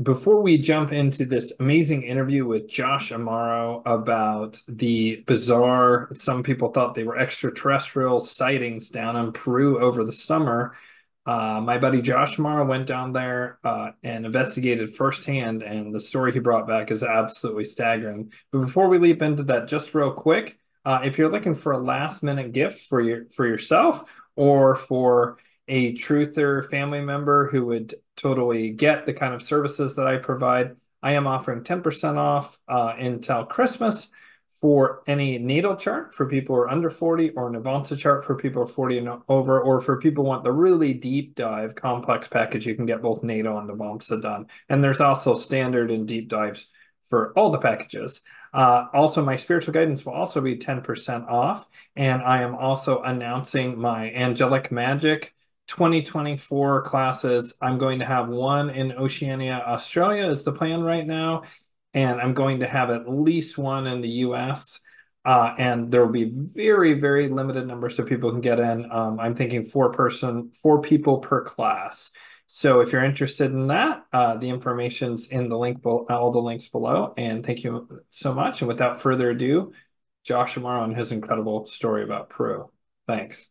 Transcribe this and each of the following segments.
Before we jump into this amazing interview with Josh Amaro about the bizarre, some people thought they were extraterrestrial sightings down in Peru over the summer, my buddy Josh Amaro went down there and investigated firsthand, and the story he brought back is absolutely staggering. But before we leap into that, just real quick, if you're looking for a last minute gift for yourself or for a truther family member who would totally get the kind of services that I provide, I am offering 10% off until Christmas for any natal chart for people who are under 40, or Navamsa chart for people who are 40 and over, or for people who want the really deep dive complex package, you can get both natal and Navamsa done. And there's also standard and deep dives for all the packages. Also, my spiritual guidance will also be 10% off. And I am also announcing my Angelic Magick 2024 classes. I'm going to have one in Oceania, Australia is the plan right now. And I'm going to have at least one in the US. And there will be very, very limited numbers so people can get in. I'm thinking four people per class. So if you're interested in that, the information's in the link below, all the links below. And thank you so much. And without further ado, Josh Amaro and his incredible story about Peru. Thanks.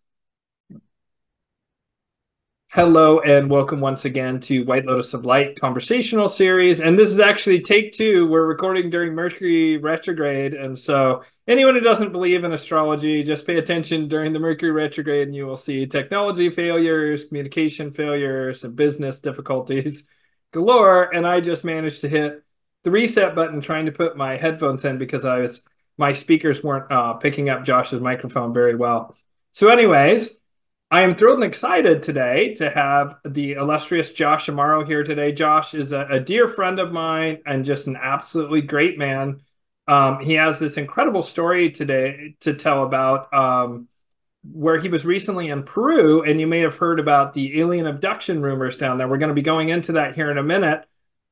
Hello and welcome once again to White Lotus of Light conversational series. And this is actually take two. We're recording during Mercury retrograde. And so anyone who doesn't believe in astrology, just pay attention during the Mercury retrograde and you will see technology failures, communication failures, and business difficulties galore. And I just managed to hit the reset button trying to put my headphones in because my speakers weren't picking up Josh's microphone very well. So anyways, I am thrilled and excited today to have the illustrious Josh Amaro here today. Josh is a dear friend of mine and just an absolutely great man. He has this incredible story today to tell about where he was recently in Peru, and you may have heard about the alien abduction rumors down there. We're going to be going into that here in a minute.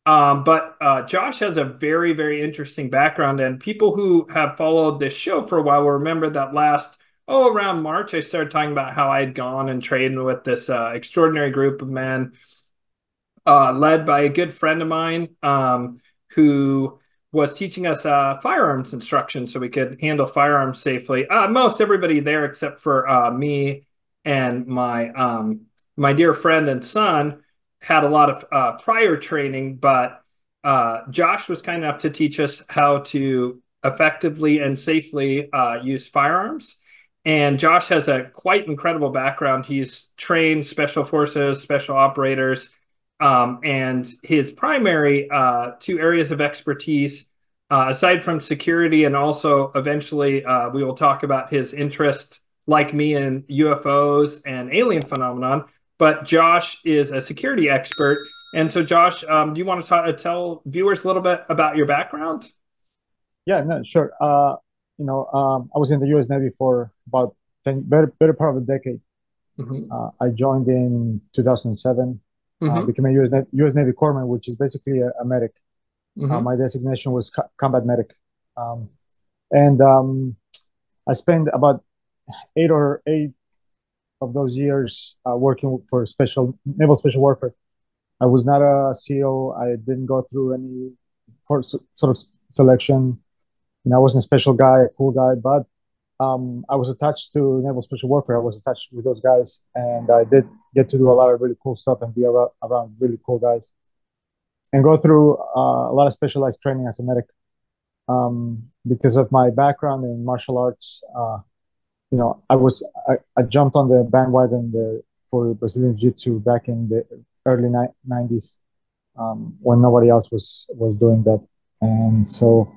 But Josh has a very, very interesting background, and people who have followed this show for a while will remember that around March, I started talking about how I had gone and trained with this extraordinary group of men led by a good friend of mine who was teaching us firearms instruction so we could handle firearms safely. Most everybody there except for me and my dear friend and son had a lot of prior training, but Josh was kind enough to teach us how to effectively and safely use firearms. And Josh has a quite incredible background. He's trained special forces, special operators, and his primary two areas of expertise, aside from security, and also eventually we will talk about his interest, like me, in UFOs and alien phenomenon. But Josh is a security expert. And so, Josh, do you want to tell viewers a little bit about your background? Yeah, no, sure. I was in the U.S. Navy for about better part of a decade. Mm-hmm. I joined in 2007, Mm-hmm. became a U.S. Navy corpsman, which is basically a medic. Mm-hmm. My designation was combat medic, and I spent about eight of those years working for naval special warfare. I was not a SEAL. I didn't go through any sort of selection. I wasn't a special guy, a cool guy, but I was attached to Naval Special Warfare. I was attached with those guys, and I did get to do a lot of really cool stuff and be around really cool guys and go through a lot of specialized training as a medic. Because of my background in martial arts, I jumped on the bandwagon for Brazilian Jiu-Jitsu back in the early 90s when nobody else was doing that, and so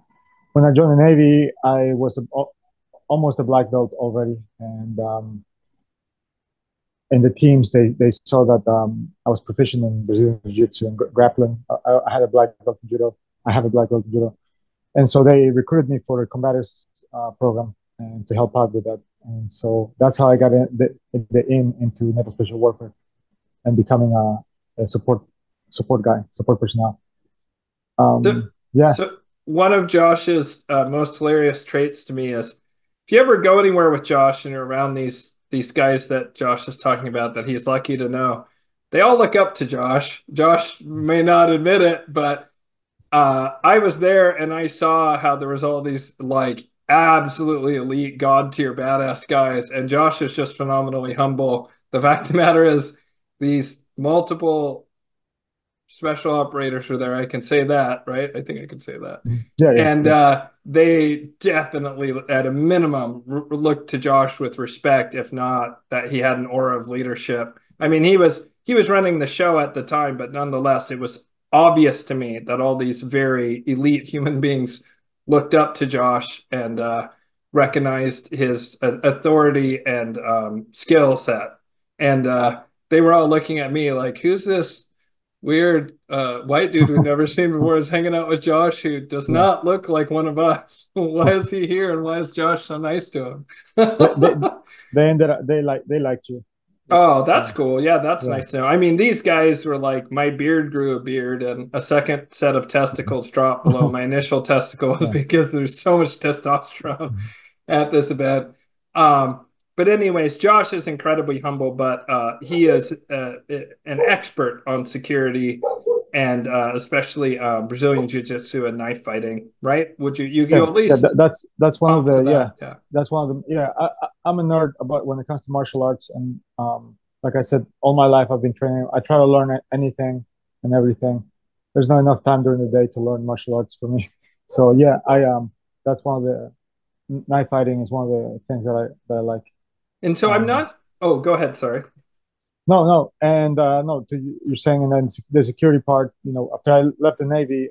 when I joined the Navy, I was almost a black belt already, and the teams they saw that I was proficient in Brazilian Jiu-Jitsu and grappling. I had a black belt in judo. I have a black belt in judo, and so they recruited me for the combatives program and to help out with that. And so that's how I got into Naval Special Warfare and becoming a support guy, support personnel. So, Yeah, so one of Josh's most hilarious traits to me is if you ever go anywhere with Josh and you're around these guys that Josh is talking about that he's lucky to know, they all look up to Josh. Josh may not admit it, but I was there and I saw how there was all these like absolutely elite god tier badass guys, and Josh is just phenomenally humble. The fact of the matter is, these multiple special operators are there. I can say that, right? I think I can say that. Yeah, yeah, And yeah. they definitely, at a minimum, looked to Josh with respect, if not that he had an aura of leadership. I mean, he was running the show at the time, but nonetheless, it was obvious to me that all these very elite human beings looked up to Josh and recognized his authority and skill set. And they were all looking at me like, "Who's this weird white dude we've never seen before is hanging out with Josh, who does Yeah. not look like one of us. Why is he here and why is Josh so nice to him?" They, they they ended up they liked you. Oh, that's Yeah, cool. Yeah, that's yeah. nice to know. I mean, these guys were like, my beard grew a beard and a second set of testicles dropped below my initial testicles Yeah. because there's so much testosterone at this event. But anyways, Josh is incredibly humble, but he is an expert on security and especially Brazilian jiu-jitsu and knife fighting, right? Would you Yeah, at yeah, least that's one of talk the to yeah, that? Yeah. that's one of the yeah. I'm a nerd about when it comes to martial arts, and like I said, all my life I've been training. I try to learn anything and everything. There's not enough time during the day to learn martial arts for me. So yeah, I that's one of the knife fighting is one of the things that I like. And so I'm Um, not, oh, go ahead, sorry. no, and no, you're saying, and then the security part. After I left the Navy,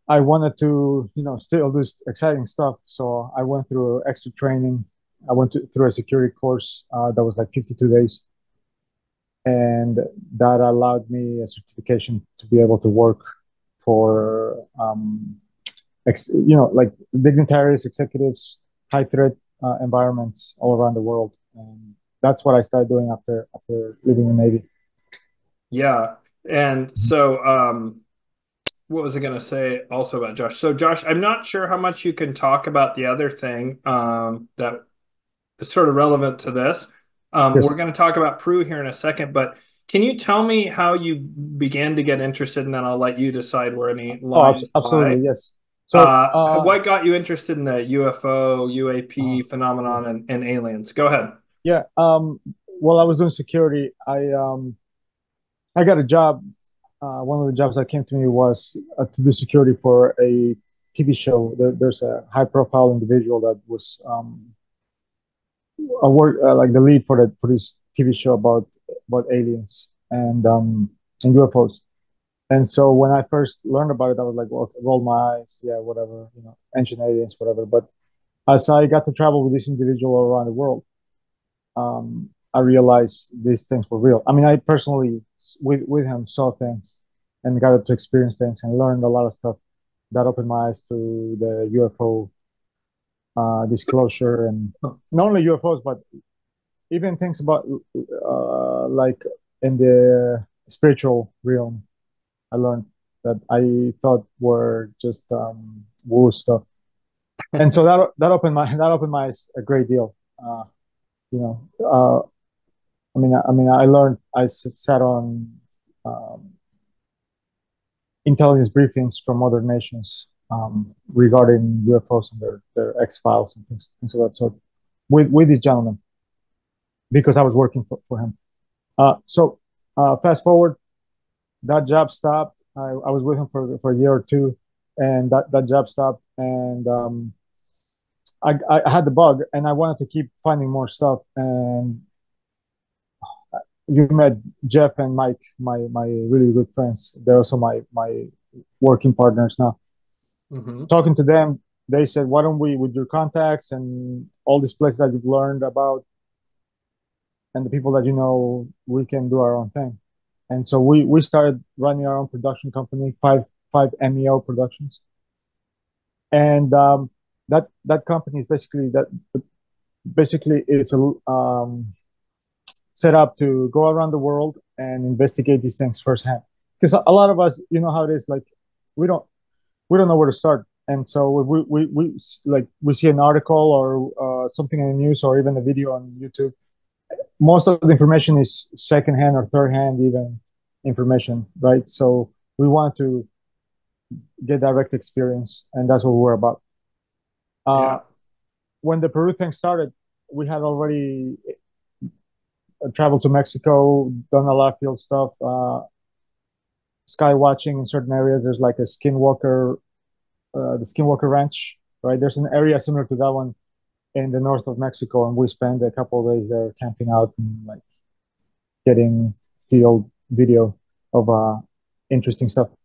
I wanted to, still do exciting stuff. So I went through extra training. I through a security course that was like 52 days. And that allowed me a certification to be able to work for, like dignitaries, executives, high threat environments all around the world. And that's what I started doing after leaving the Navy. Yeah. And so, what was I going to say also about Josh? So, Josh, I'm not sure how much you can talk about the other thing that is sort of relevant to this. We're Yes. going to talk about Peru here in a second, but can you tell me how you began to get interested, and then I'll let you decide where any Oh, lines absolutely. lie. Yes. So, What got you interested in the UFO, uh, UAP yeah. phenomenon and aliens? Go ahead. Yeah. While I was doing security, I got a job. One of the jobs that came to me was to do security for a TV show. There's a high-profile individual that was like the lead for this TV show about aliens and UFOs. And so when I first learned about it, I was like, well, roll my eyes, yeah, whatever, ancient aliens, whatever. But as I got to travel with this individual around the world, I realized these things were real. I mean, I personally, with him, saw things and got to experience things and learned a lot of stuff that opened my eyes to the UFO disclosure, and not only UFOs, but even things about like in the spiritual realm. I learned that I thought were just woo stuff, and so that opened my eyes a great deal. You know, I learned. I sat on um, intelligence briefings from other nations regarding UFOs and their X files and things of that sort with this gentleman because I was working for him. So fast forward, that job stopped. I was with him for a year or two, and that job stopped, and I had the bug, and I wanted to keep finding more stuff. And you met Jeff and Mike, my really good friends. They're also my working partners now. Mm-hmm. Talking to them, they said, "Why don't we, with your contacts and all these places that you've learned about, and the people that you know, we can do our own thing." And so we started running our own production company, five MEO Productions, and that company is basically it's set up to go around the world and investigate these things firsthand. Because a lot of us, you know how it is, like we don't we don't know where to start. And so we see an article or something in the news or even a video on YouTube, most of the information is secondhand or third hand even information, right? So we want to get direct experience, and that's what we're about. Uh, Yeah. when the Peru thing started, we had already traveled to Mexico, done a lot of field stuff, sky watching in certain areas. There's like a the Skinwalker Ranch, right? There's an area similar to that one in the north of Mexico, and we spent a couple of days there camping out and like getting field video of interesting stuff. Is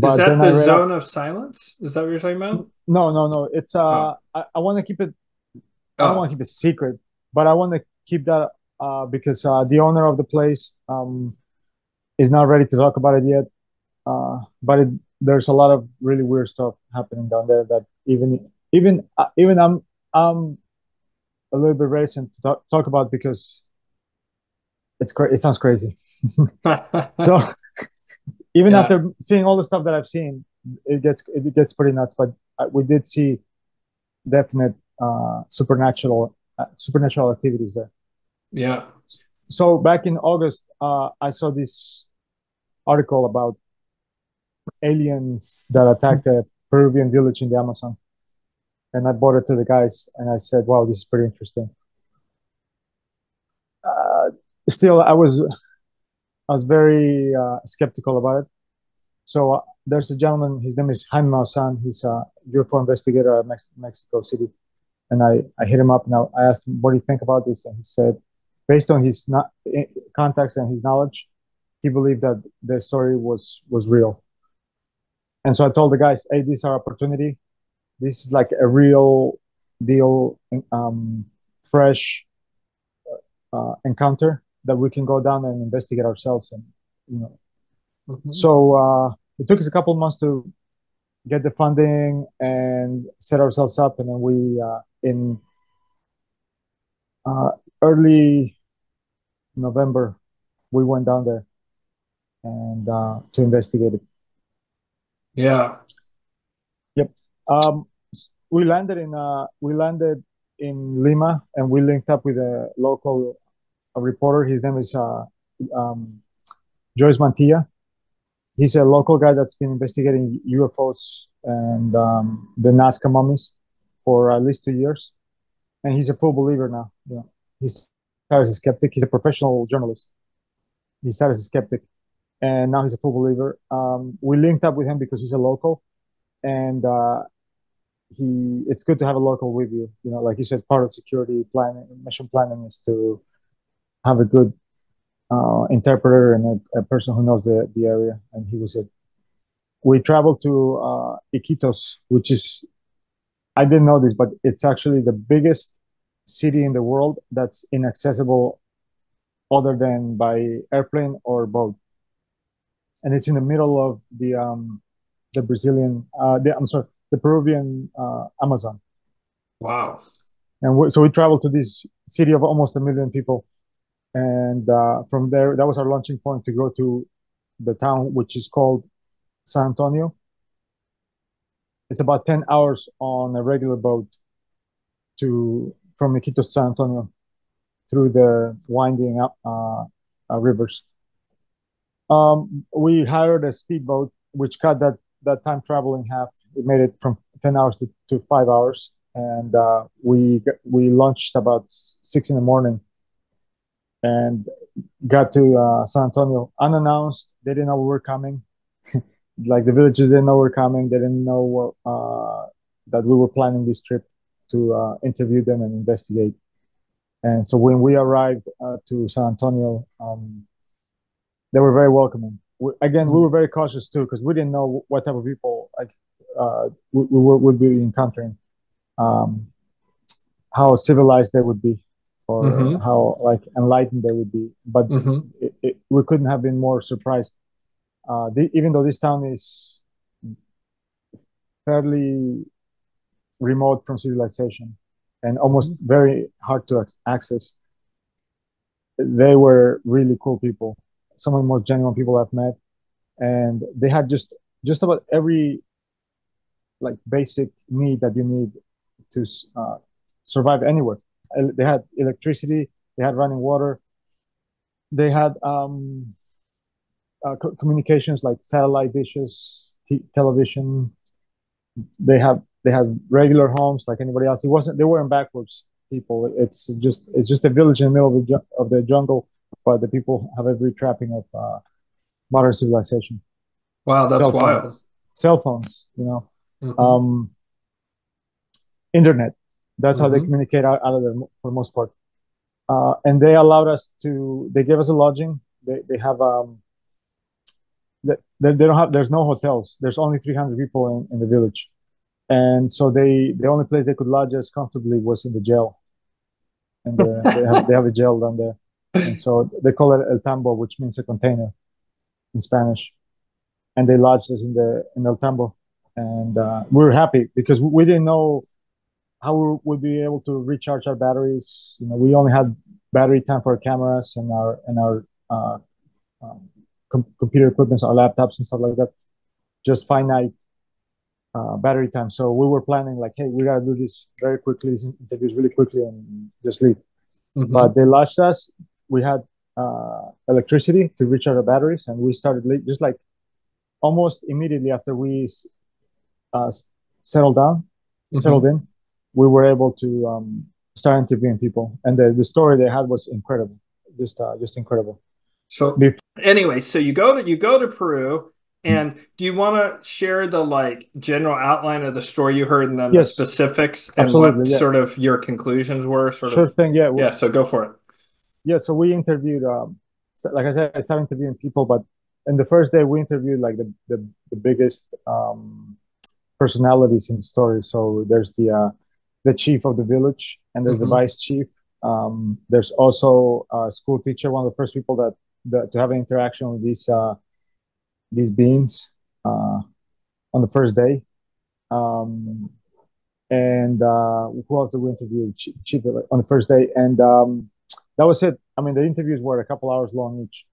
But that then I the read up. zone of silence? Is that what you're talking about? No, no, no. It's Oh. I want to keep it. I don't want Oh. to keep it secret, but I want to keep that because the owner of the place is not ready to talk about it yet. But there's a lot of really weird stuff happening down there that even I'm a little bit reticent to talk about because it sounds crazy. So even Yeah. after seeing all the stuff that I've seen, it gets pretty nuts. But we did see definite supernatural activities there. Yeah. So back in August, I saw this article about aliens that attacked a Peruvian village in the Amazon, and I brought it to the guys, and I said, "Wow, this is pretty interesting." Uh, Still, I was very skeptical about it. So there's a gentleman. His name is Jaime Maussan. He's a UFO investigator at Mexico City, and I hit him up and I asked him, "What do you think about this?" And he said, based on his not, contacts and his knowledge, he believed that the story was real. And so I told the guys, "Hey, this is our opportunity. This is like a real deal, fresh encounter that we can go down and investigate ourselves." And you know, Mhm. so it took us a couple of months to get the funding and set ourselves up, and then we in uh, early November we went down there and to investigate it. Yeah. Yep. Um, we landed in Lima, and we linked up with a local reporter. His name is um, Joyce Mantilla. He's a local guy that's been investigating UFOs and the Nazca mummies for at least 2 years, and he's a full believer now. He started as a skeptic. He's a professional journalist. He started as a skeptic, and now he's a full believer. We linked up with him because he's a local, and it's good to have a local with you. Like you said, part of security planning, mission planning, is to have a good interpreter and a person who knows the area. And he was it. We traveled to Iquitos, which is, I didn't know this, but it's actually the biggest city in the world that's inaccessible other than by airplane or boat. And it's in the middle of the I'm sorry, the Peruvian Amazon. Wow. And so we traveled to this city of almost 1 million people. And from there, that was our launching point to go to the town, which is called San Antonio. It's about 10 hours on a regular boat from Iquitos to San Antonio through the winding up rivers. We hired a speedboat, which cut that time travel in half. It made it from 10 hours to 5 hours. And we launched about 6 in the morning and got to San Antonio unannounced. They didn't know we were coming. Like the villagers didn't know we were coming. They didn't know that we were planning this trip to interview them and investigate. And so when we arrived to San Antonio, they were very welcoming. We were very cautious too because we didn't know what type of people like would be encountering, um, how civilized they would be, or Mm-hmm. how like enlightened they would be. But Mm-hmm. we couldn't have been more surprised. Even though this town is fairly remote from civilization and almost Mm-hmm. very hard to access, they were really cool people. Some of the most genuine people I've met, and they had just about every like basic need that you need to survive anywhere. They had electricity, They had running water. They had communications like satellite dishes, television. They had regular homes like anybody else. It wasn't they weren't backwards people. It's just a village in the middle of the jungle, but the people have every trapping of modern civilization. Wow, that's Cell wild. phones, cell phones, Hmm. um, internet. That's how they Hmm. communicate out of there for the most part. And they allowed us to. They gave us a lodging. They have they don't have. There's no hotels. There's only 300 people in the village, and so the only place they could lodge us comfortably was in the jail, and they have a jail down there, and so they call it el tambo, which means a container in Spanish, and they lodged us in el tambo, and we were happy because we didn't know how we would be able to recharge our batteries. We only had battery time for our cameras and our computer equipment, our laptops and stuff like that. Just finite battery time. So we were planning like, hey, we gotta do this very quickly, these interviews really quickly, and just leave. But Hmm. they launched us. We had electricity to recharge our batteries, and we started just like almost immediately after we uh, settled down, settled Hmm. in, we were able to start interviewing people, and the story they had was incredible, just incredible. So Bef- anyway, so you go to Peru, and do you want to share the like general outline of the story you heard and then the yes, specifics and what absolutely, yeah, sort of your conclusions were, sort sure of. thing, yeah, Yeah, so go for it. yeah. So we interviewed, like I said, I started interviewing people, but in the first day we interviewed like the biggest personalities in the story. So there's the chief of the village, and there's the Hmm. vice chief. There's also a school teacher, one of the first people that to have an interaction with these beings uh, on the first day. Um, and who else did we interview? Chief on the first day, and that was it. I mean, the interviews were a couple hours long each.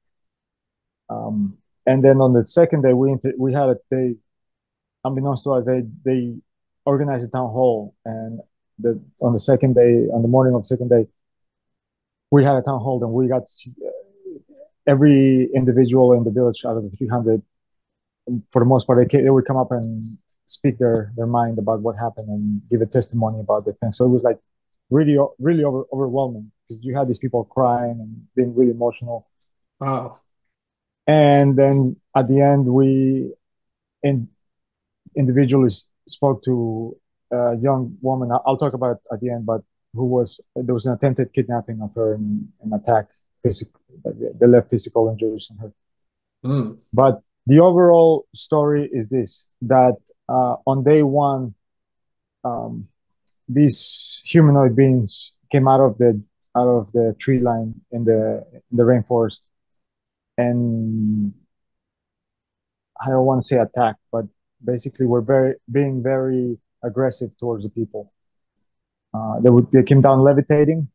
Um, and then on the second day, we had a day. Unbeknownst to us, they organized a town hall, and on the second day, on the morning of the second day, we had a town hall, and we got to see every individual in the village out of the 300. For the most part, they would come up and speak their mind about what happened and give a testimony about the thing. So it was like really overwhelming because you had these people crying and being really emotional. Wow. And then at the end, we in, individually spoke to a young woman. I'll talk about it at the end, but there was an attempted kidnapping of her and an attack. Physical, they left physical injuries on her. Mm. But the overall story is this: that on day one, um, these humanoid beings came out of the tree line in the rainforest, and I don't want to say attack, but basically were being very aggressive towards the people. They came down levitating.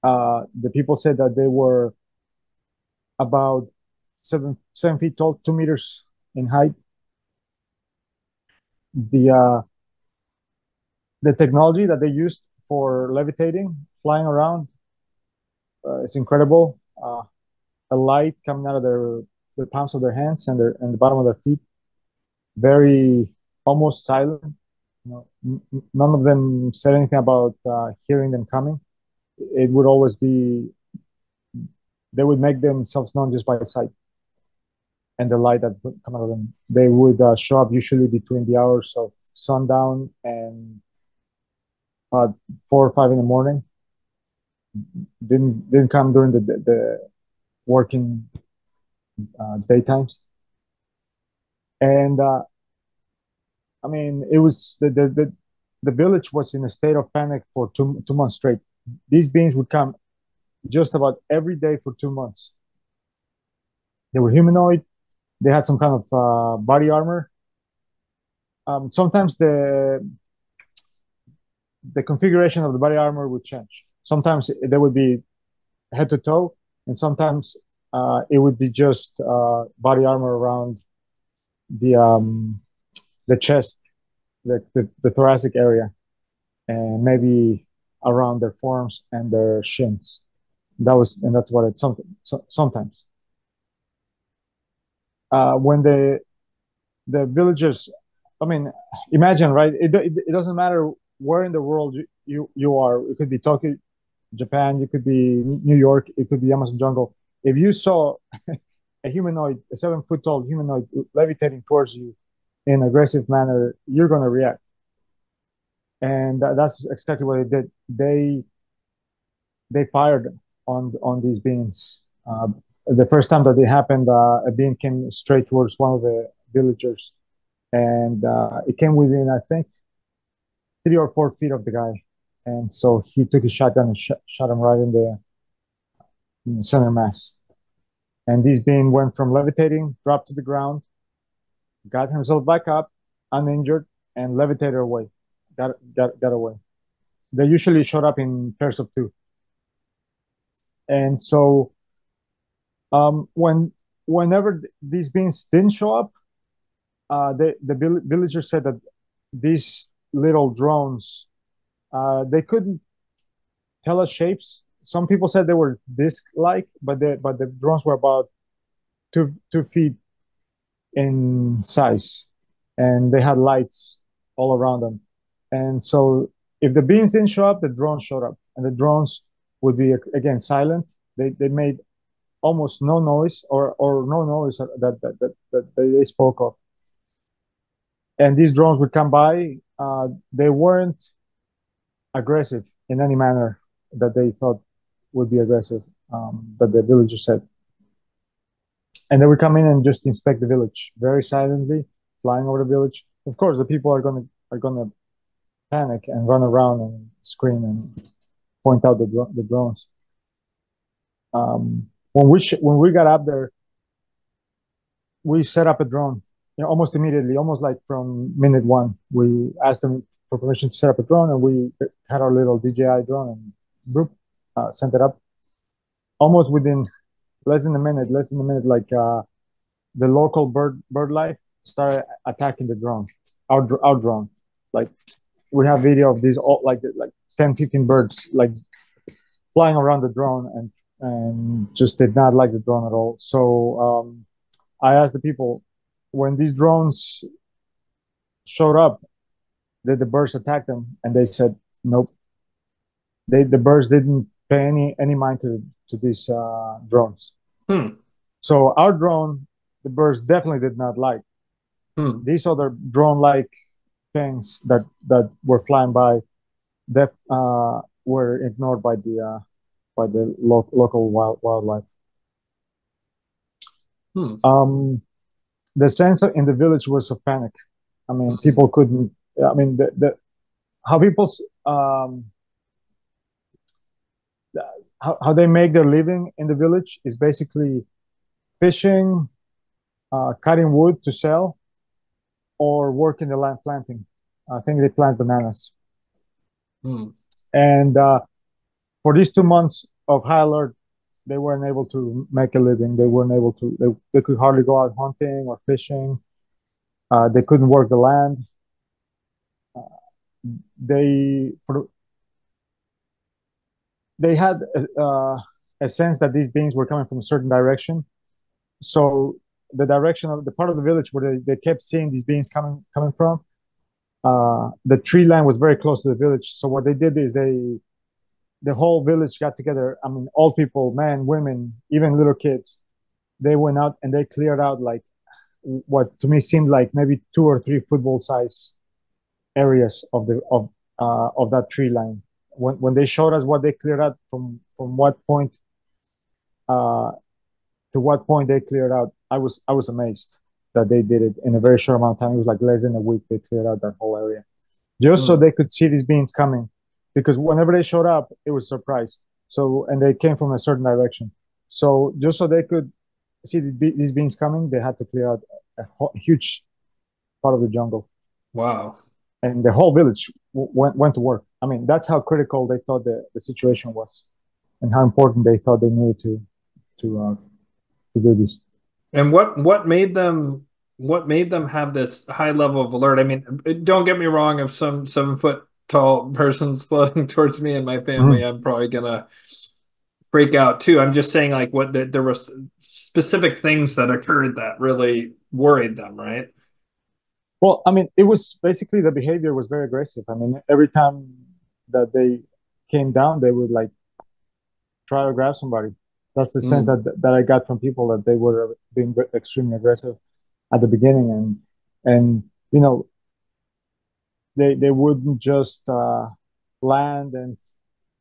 The people said that they were about 7 feet tall, 2 meters in height. The technology that they used for levitating, flying around, is incredible. A light coming out of the palms of their hands and the bottom of their feet, very almost silent. None of them said anything about hearing them coming. It would always be they would make themselves known just by sight and the light that would come out of them. They would show up usually between the hours of sundown and 4 or 5 in the morning. Didn't come during the working daytimes. And I mean, it was the village was in a state of panic for 2 months straight. These beings would come just about every day for 2 months. They were humanoid. They had some kind of body armor. Sometimes the configuration of the body armor would change. Sometimes they would be head to toe, and sometimes it would be just body armor around the um, the chest, the thoracic area, and maybe around their forearms and their shins. That's what it sometimes. When the villagers, I mean, imagine, right? It doesn't matter where in the world you are. It could be Tokyo, Japan, it could be New York, it could be Amazon jungle. If you saw a humanoid, a 7 foot tall humanoid levitating towards you in an aggressive manner, you're going to react. And that's exactly what they did. They fired on these beings. The first time that it happened, a being came straight towards one of the villagers, and it came within, I think, 3 or 4 feet of the guy. And so he took his shotgun and shot him right in the center mass. And this being went from levitating, dropped to the ground, got himself back up, uninjured, and levitated away. Got away. They usually showed up in pairs of two. And so whenever these beings didn't show up, the villagers said that these little drones, they couldn't tell us shapes. Some people said they were disc-like, but the drones were about 2 feet in size, and they had lights all around them. And so, if the beings didn't show up, the drones showed up, and the drones would be again silent. They made almost no noise, or no noise that they spoke of. And these drones would come by. They weren't aggressive in any manner that they thought would be aggressive, that the villagers said. And they would come in and just inspect the village very silently, flying over the village. Of course, the people are gonna panic and run around and scream and point out the drones. When we got up there, we set up a drone. Almost immediately, almost like from minute one, we asked them for permission to set up a drone, and we had our little DJI drone and boop, sent it up. Almost within less than a minute, like the local bird life started attacking the drone, our drone. Like we have video of these all like 10, 15 birds like flying around the drone and just did not like the drone at all. So I asked the people, when these drones showed up, did the birds attack them? And they said nope. The birds didn't pay any mind to these drones. Hmm. So our drone, the birds definitely did not like. These other drone-like things that were flying by, that were ignored by the local wildlife. The sense in the village was of panic. I mean, people couldn't. I mean, the how people how they make their living in the village is basically fishing, cutting wood to sell, or work in the land planting. I think they plant bananas. And for these 2 months of high alert, they weren't able to make a living. They weren't able to. They could hardly go out hunting or fishing. They couldn't work the land. They had a sense that these beings were coming from a certain direction. So the direction of the part of the village where they kept seeing these beings coming from, the tree line was very close to the village. So what they did is the whole village got together. I mean, old people, men, women, even little kids. They went out and they cleared out like what to me seemed like maybe 2 or 3 football size areas of that tree line. When they showed us what they cleared out from what point to what point they cleared out, I was amazed that they did it in a very short amount of time. It was like less than a week they cleared out that whole area, just so they could see these beings coming. Because whenever they showed up, it was a surprise. So, and they came from a certain direction. So just so they could see these beings coming, they had to clear out a huge part of the jungle. Wow. And the whole village went to work. I mean, that's how critical they thought the situation was, and how important they thought they needed to do this. And what made them have this high level of alert? I mean, don't get me wrong, if some 7 foot tall person's floating towards me and my family, I'm probably gonna break out too. I'm just saying like there was specific things that occurred that really worried them, right? Well, I mean, it was basically the behavior was very aggressive. I mean, every time that they came down, they would like try to grab somebody. That's the sense Mm, that I got from people, that they were being extremely aggressive at the beginning, and you know, they wouldn't just land and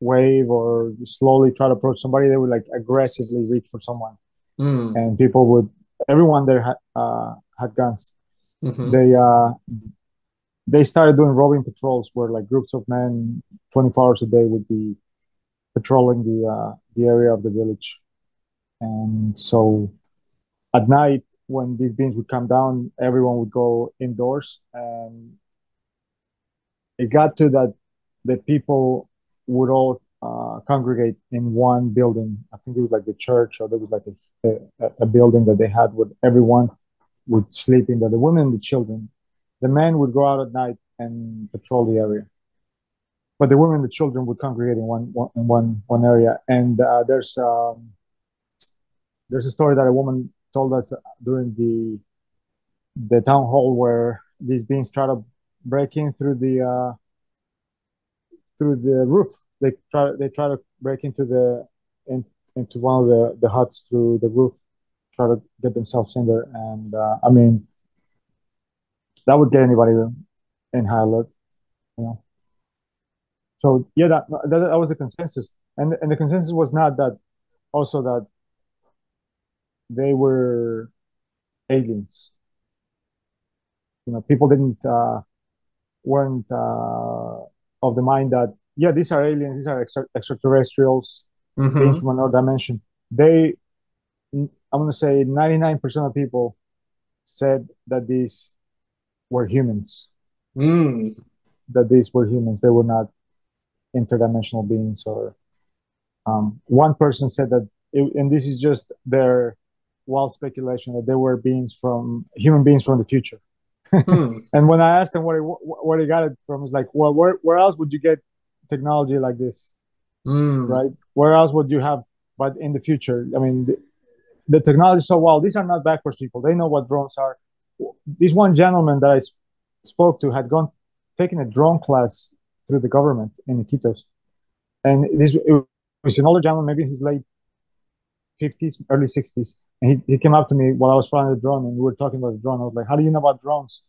wave or slowly try to approach somebody. They would like aggressively reach for someone, mm, and people would everyone there had guns. mm-hmm, They started doing roving patrols where like groups of men 24 hours a day would be patrolling the area of the village. And so at night, when these beams would come down, everyone would go indoors, and it got to that the people would all congregate in one building. I think it was like the church, or there was like a building that they had where everyone would sleep in there. The women and the children. The men would go out at night and patrol the area, but the women and the children would congregate in one area. And there's a story that a woman told us during the town hall where these beings try to break in through the roof. They try to break in, into one of the huts through the roof, try to get themselves in there. And I mean, that would get anybody in high alert, you know. So yeah, that was the consensus, and the consensus was not that also that they were aliens. You know, people didn't weren't of the mind that yeah, these are aliens, these are extraterrestrials, beings mm-hmm, from another dimension. They, I'm going to say, 99% of people said that these were humans. mm, That these were humans. They were not interdimensional beings. Or one person said that, and this is just their wild speculation, that they were human beings from the future. mm, And when I asked him where he got it from, he's like, well, where else would you get technology like this, mm, right? Where else would you have? But in the future, I mean, the technology is so wild. These are not backwards people. They know what drones are. This one gentleman that I spoke to had taken a drone class through the government in Iquitos, and it was an older gentleman, maybe in his late 50s, early 60s. And he came up to me while I was flying the drone, and we were talking about the drone. I was like, "How do you know about drones?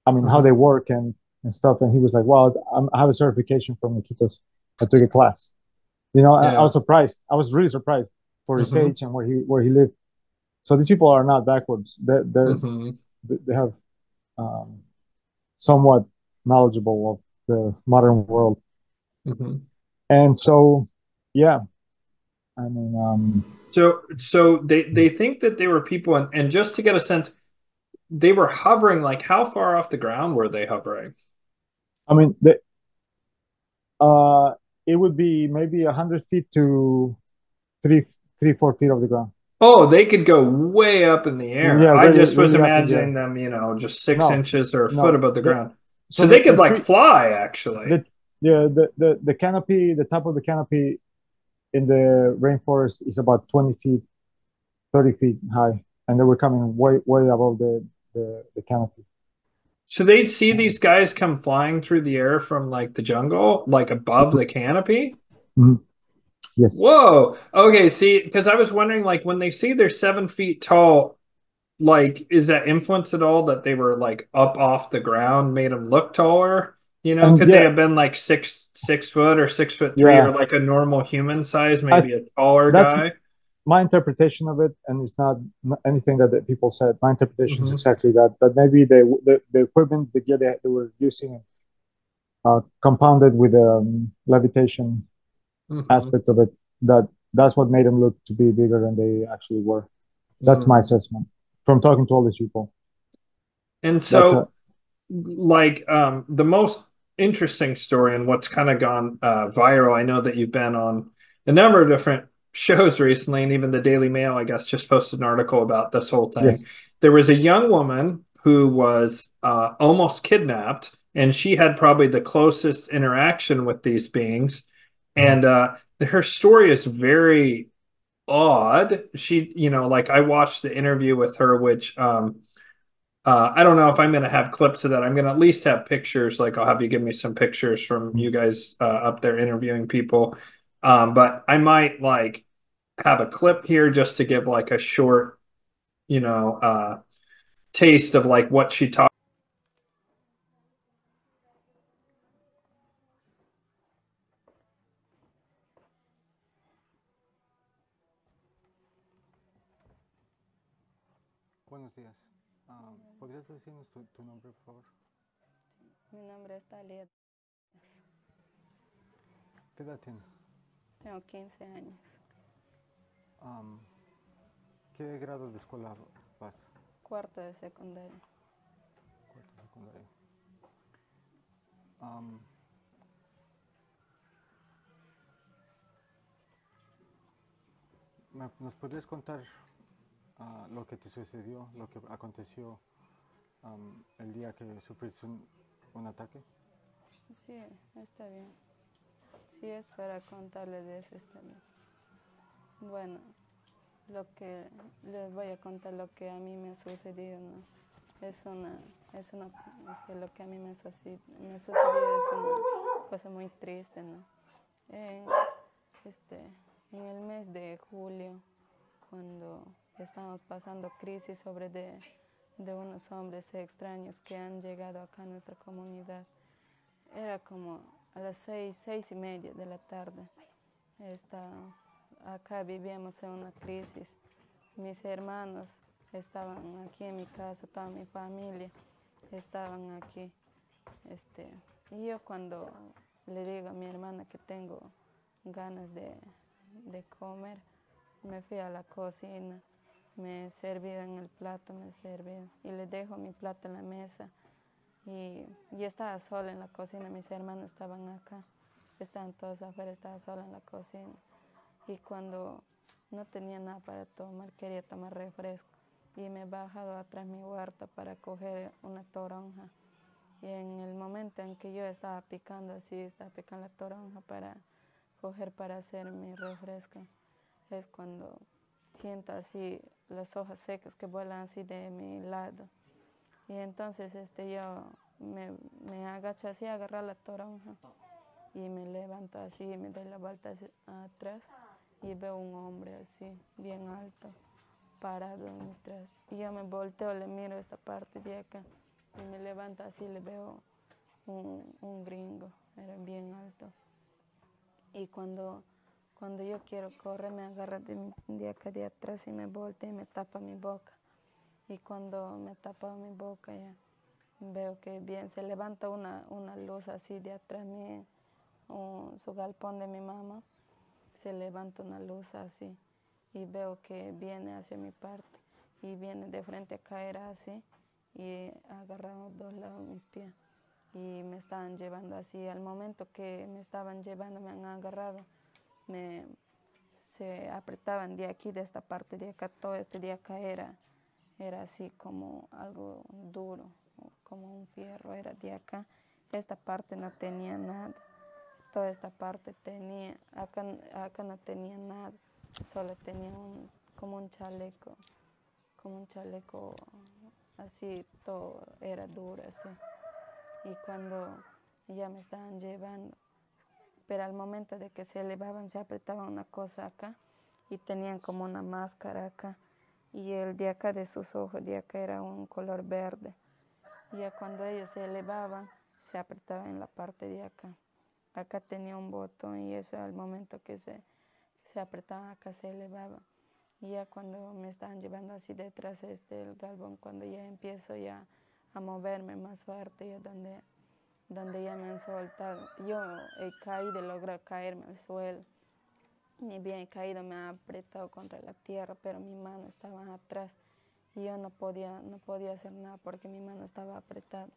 I mean, how they uh-huh, work and stuff." And he was like, "Well, I have a certification from Iquitos. I took a class." You know, I yeah, was surprised. I was really surprised for his mm-hmm, age and where he lived. So these people are not backwards. mm-hmm, They have um, somewhat knowledgeable of the modern world. mm-hmm. And so, yeah, I mean, So they think that they were people, and just to get a sense, they were hovering. Like, how far off the ground were they hovering? I mean, it would be maybe 100 feet to three, 4 feet of the ground. Oh, they could go way up in the air. Yeah, I really, just was really up in the imagining air. them, just 6 inches or a foot No. above the ground. So So they could like fly, actually. the the canopy, the top of the canopy in the rainforest is about 20 feet, 30 feet high, and they were coming way above the canopy. So they'd see these guys come flying through the air from like the jungle, like above the canopy. Mhm. Yes. Whoa. Okay, see, because I was wondering, like, when they see they're 7 feet tall, like, is that influence at all that they were like up off the ground, made them look taller? And Could they yeah, have been like 6 foot or 6'3" or yeah, like a normal human size, I maybe a taller that's guy? my interpretation of it, and it's not anything that the people said. My interpretation is Hmm. exactly that. That maybe the equipment, the gear they were using, compounded with levitation Hmm. aspect of it. That's what made them look to be bigger than they actually were. That's my Mm. assessment from talking to all these people. And That's a so, like, the most interesting story and what's kind of gone viral, I know that you've been on a number of different shows recently, and even the Daily Mail, I guess, just posted an article about this whole thing. yes. There was a young woman who was almost kidnapped, and she had probably the closest interaction with these beings. And her story is very odd. She, like I watched the interview with her, which I don't know if I'm going to have clips of that. I'm going to at least have pictures. Like I'll have you give me some pictures from you guys up there interviewing people. But I might like have a clip here just to give like a short, you know, uh, taste of like what she talked. Buenos días. ¿Podrías decirnos tu nombre, por favor? Mi nombre es Talia. ¿Qué edad tienes? Tengo 15 años. ¿Qué grado de escuela vas? Cuarto de secundaria. Cuarto de secundaria. ¿Nos podrías contar lo que te sucedió, lo que aconteció el día que sufriste un ataque? Sí, está bien. Si es para contarle de eso, está bien. Bueno, les voy a contar lo que a mí me ha sucedido, ¿no? Lo que a mí me ha sucedido es una cosa muy triste, ¿no? En, en el mes de julio, cuando estamos pasando crisis de unos hombres extraños que han llegado acá a nuestra comunidad, era como a las 6:30 de la tarde. Acá vivíamos en una crisis. Mis hermanos estaban aquí en mi casa, toda mi familia estaban aquí. Y yo cuando le digo a mi hermana que tengo ganas de comer, me fui a la cocina, me servían el plato, y le dejo mi plato en la mesa. Y yo estaba sola en la cocina, mis hermanos estaban acá, estaban todos afuera, estaba sola en la cocina. Y cuando no tenía nada para tomar, quería tomar refresco. Y me he bajado atrás mi huerta para coger una toronja. Y en el momento en que yo estaba picando la toronja para coger para hacer mi refresco, es cuando siento así las hojas secas que vuelan así de mi lado. Y entonces yo me agacho así a agarrar la toronja y me levanto así y me doy la vuelta atrás y veo un hombre así, bien alto, parado en mi atrás. Y yo me volteo, le miro esta parte de acá y me levanto así, le veo un gringo, era bien alto. Y cuando yo quiero correr, me agarra de acá de atrás y me voltea y me tapa mi boca. Y cuando me tapa mi boca ya veo que bien se levanta una luz así de atrás mío, su galpón de mi mamá, se levanta una luz así y veo que viene hacia mi parte y viene de frente a caer así y agarrando dos lados mis pies y me estaban llevando así. Al momento que me estaban llevando, me han agarrado, se apretaban de aquí, de esta parte de acá, todo este de acá era así como algo duro, como un fierro era de acá. Esta parte no tenía nada, toda esta parte tenía, acá no tenía nada, solo tenía como un chaleco así, todo era duro así. Y cuando ya me estaban llevando, pero al momento de que se elevaban, se apretaban una cosa acá y tenían como una máscara acá. Y el de acá de sus ojos, de acá era un color verde. Y ya cuando ellos se elevaban, se apretaban en la parte de acá. Acá tenía un botón y eso al momento que se apretaban acá se elevaba. Y ya cuando me estaban llevando así detrás el galvón, cuando ya empiezo ya a moverme más fuerte, yo donde ya me han soltado, yo he caído, logré caerme al suelo. Ni bien caído, me ha apretado contra la tierra, pero mi mano estaba atrás y yo no podía hacer nada porque mi mano estaba apretada.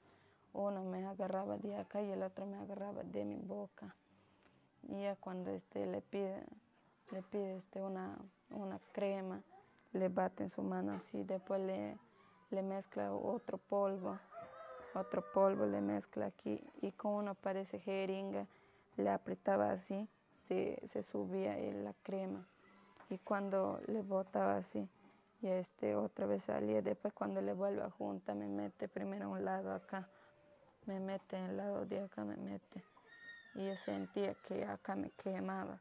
Uno me agarraba de acá y el otro me agarraba de mi boca. Y ya cuando le pide una crema, le bate en su mano así, después le mezcla otro polvo le mezcla aquí y con uno parece jeringa, le apretaba así, se subía la crema. Y cuando le botaba así, y otra vez salía. Después cuando le vuelve a juntar, me mete primero a un lado acá, me mete en el lado de acá, me mete. Y yo sentía que acá me quemaba.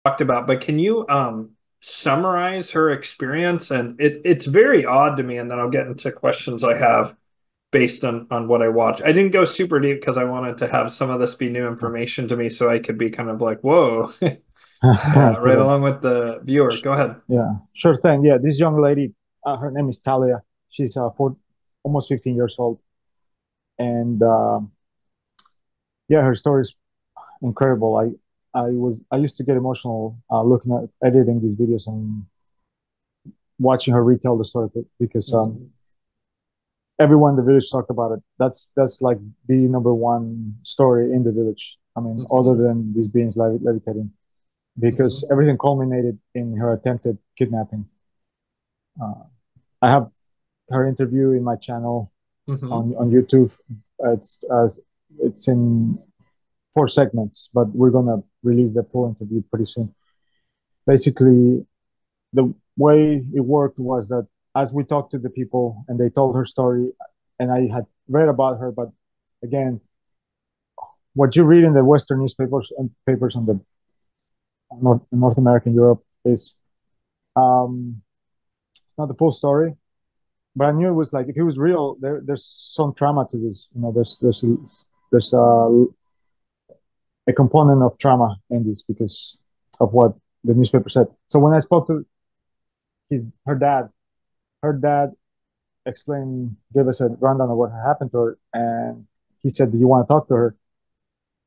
Talked about, but can you summarize her experience? And it's very odd to me, and then I'll get into questions I have based on what I watched. I didn't go super deep because I wanted to have some of this be new information to me so I could be kind of like, whoa. Yeah, It's right okay. along with the viewer. Go ahead. Yeah, sure thing. Yeah, this young lady, her name is Talia. She's almost 15 years old, and yeah, her story is incredible. I used to get emotional looking at editing these videos and watching her retell the story because everyone in the village talked about it. That's like the number one story in the village. I mean, other than these beings levitating, because everything culminated in her attempted kidnapping. I have her interview in my channel on YouTube. It's it's in 4 segments, but we're gonna release the full interview pretty soon. Basically, the way it worked was that as we talked to the people and they told her story, and I had read about her, but again, what you read in the Western newspapers and papers on the North American Europe is it's not the full story. But I knew it was like if it was real, there's some trauma to this. You know, there's a component of trauma in this because of what the newspaper said. So when I spoke to her dad explained, gave us a rundown of what had happened to her, and he said, "Do you want to talk to her?"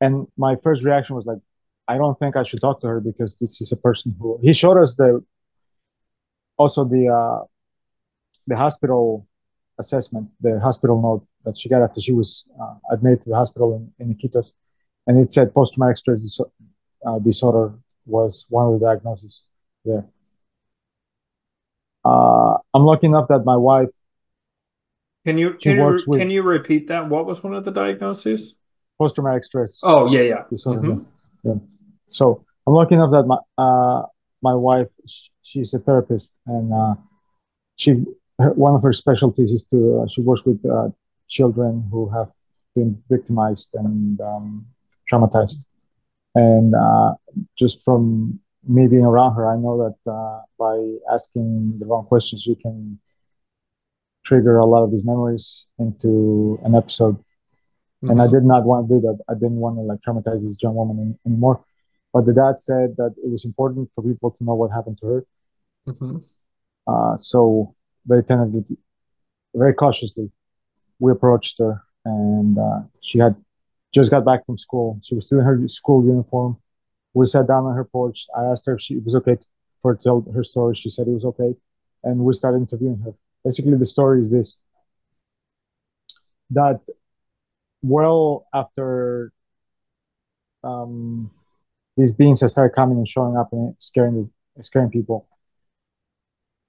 And my first reaction was like, "I don't think I should talk to her because this is a person who." He showed us also the hospital assessment, the hospital note that she got after she was admitted to the hospital in Iquitos, and it said post-traumatic stress disorder was one of the diagnoses there. I'm lucky enough that my wife, she works with can you repeat that? What was one of the diagnoses? post-traumatic stress Oh, yeah. disorder. Yeah. So I'm lucky enough that my wife, she's a therapist, and one of her specialties is to she works with children who have been victimized and traumatized. And just from me being around her, I know that by asking the wrong questions, you can trigger a lot of these memories into an episode. And I did not want to do that. I didn't want to like traumatize this young woman anymore. But the dad said that it was important for people to know what happened to her. So very tentatively, very cautiously, we approached her, and she had just got back from school. She was still in her school uniform. We sat down on her porch. I asked her if it was okay for her to tell her story. She said it was okay, and we started interviewing her. Basically, the story is this: that well after these beings have started coming and showing up and scaring people,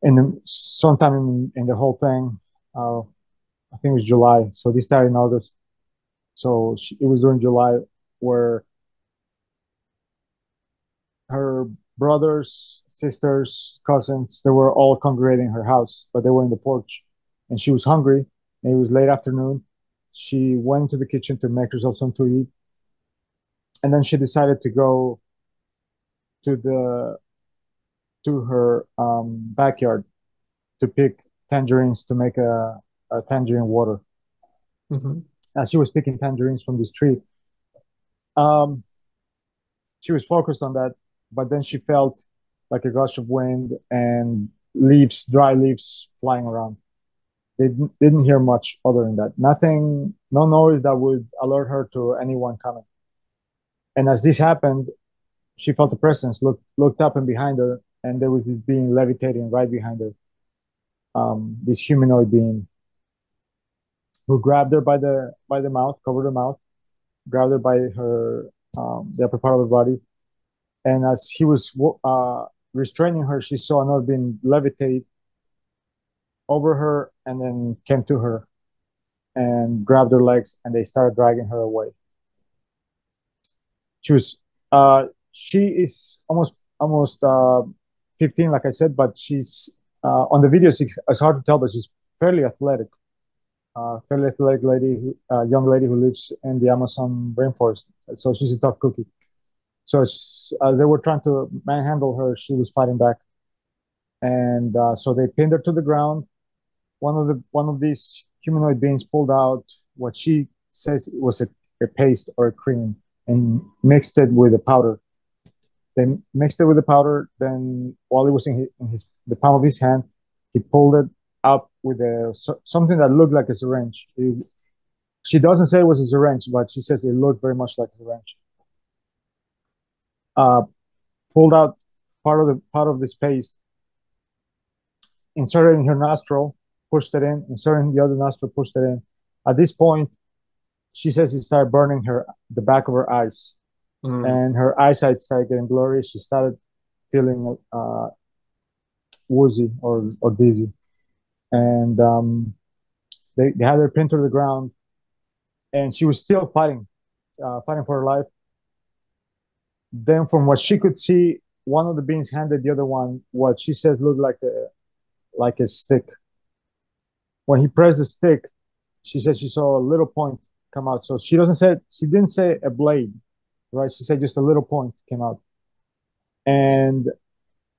and sometime in the whole thing, I think it was July. So this started in August. So it was during July where her brothers, sisters, cousins, they were all congregating in her house, but they were in the porch. And she was hungry, and it was late afternoon. She went to the kitchen to make herself something to eat. And then she decided to go to her backyard to pick tangerines to make a tangerine water. As she was picking tangerines from this tree, um, she was focused on that, but then she felt like a gush of wind and dry leaves flying around. They didn't hear much other than that. Nothing, no noise that would alert her to anyone coming. And as this happened, she felt a presence, looked up and behind her, and there was this being levitating right behind her. This humanoid being who grabbed her by the mouth, covered her mouth, grabbed her by her the upper part of her body, and as he was restraining her, she saw another being levitate over her and then came to her and grabbed her legs, and they started dragging her away. She was she is almost 15, like I said, but she's on the videos. It's hard to tell, but she's fairly athletic. Fairly athletic lady, young lady who lives in the Amazon rainforest. So she's a tough cookie. So they were trying to manhandle her. She was fighting back, and so they pinned her to the ground. One of these humanoid beings pulled out what she says was a paste or a cream and mixed it with a powder. They mixed it with the powder. Then, while it was in the palm of his hand, he pulled it up with something that looked like a syringe. She doesn't say it was a syringe, but she says it looked very much like a syringe. Pulled out part of this paste, inserted it in her nostril, pushed it in, inserted in the other nostril, pushed it in. At this point, she says it started burning the back of her eyes, and her eyesight started getting blurry. She started feeling woozy or dizzy, and they had her pinned to the ground, and she was still fighting for her life. Then, from what she could see, one of the beings handed the other one what she says looked like a stick. When he pressed the stick, she said she saw a little point come out. So she didn't say a blade, right? She said just a little point came out. And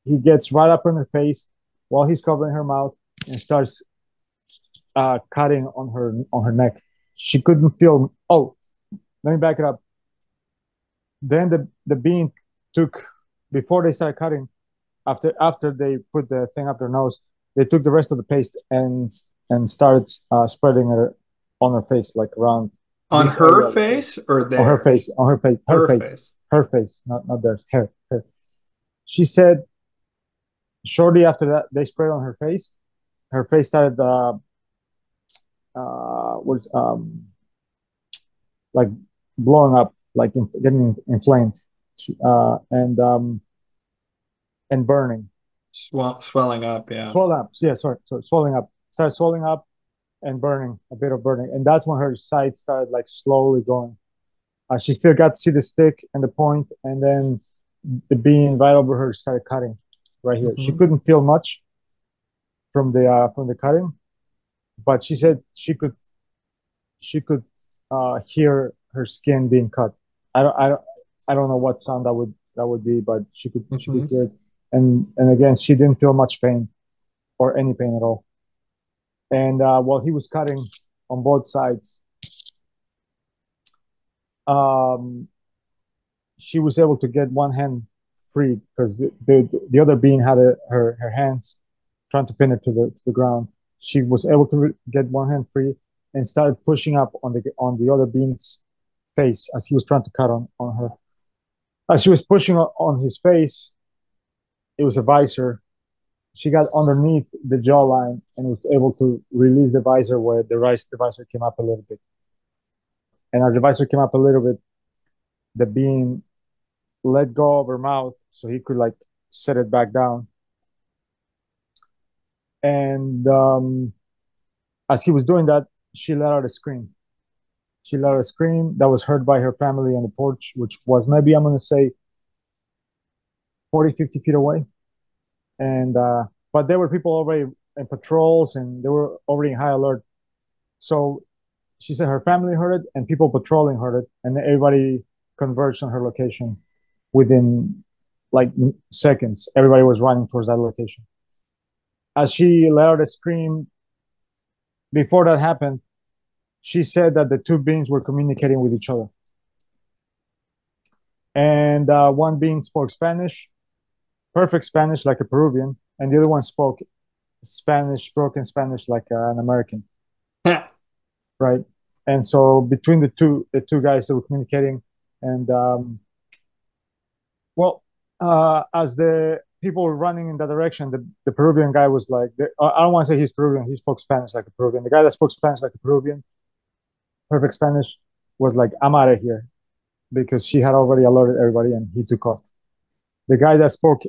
he gets right up in her face while he's covering her mouth and starts cutting on her neck. She couldn't feel. Oh, let me back it up. Then the being took, before they started cutting, after they put the thing up their nose, they took the rest of the paste and started spreading it on her face, like around on her face or there? On her face, her face, not theirs. Her. She said shortly after that they sprayed on her face. Her face started like blowing up, like getting inflamed, and burning. Swelling up, yeah. Swelling up, yeah. Sorry, swelling up. Started swelling up and burning, a bit of burning, and that's when her sight started like slowly going. She still got to see the stick and the point, and then the being right over her started cutting right here. She couldn't feel much from the cutting, but she said she could hear her skin being cut. I don't know what sound that would be, but she could hear it. And again, she didn't feel much pain or any pain at all. And while he was cutting on both sides, she was able to get one hand free because the other being had her hands trying to pin it to the ground. She was able to get one hand free and started pushing up on the other being's face as he was trying to cut on her. As she was pushing on his face, it was a visor. She got underneath the jawline and was able to release the visor where the visor came up a little bit. And as the visor came up a little bit, the being let go of her mouth so he could like set it back down. And as he was doing that, she let out a scream. She let out a scream that was heard by her family on the porch, which was maybe, I'm going to say, 40, 50 feet away. And but there were people already in patrols and they were already in high alert. So she said her family heard it and people patrolling heard it, and everybody converged on her location within like seconds. Everybody was running towards that location. As she let out a scream, before that happened, she said that the two beings were communicating with each other. And one being spoke Spanish, perfect Spanish like a Peruvian, and the other one spoke Spanish, broken Spanish like an American. Right? And so between the two guys, they were communicating. And as the people were running in that direction, the Peruvian guy was like, I don't want to say he's Peruvian, he spoke Spanish like a Peruvian. The guy that spoke Spanish like a Peruvian, perfect Spanish, was like, I'm out of here, because she had already alerted everybody and he took off. The guy that spoke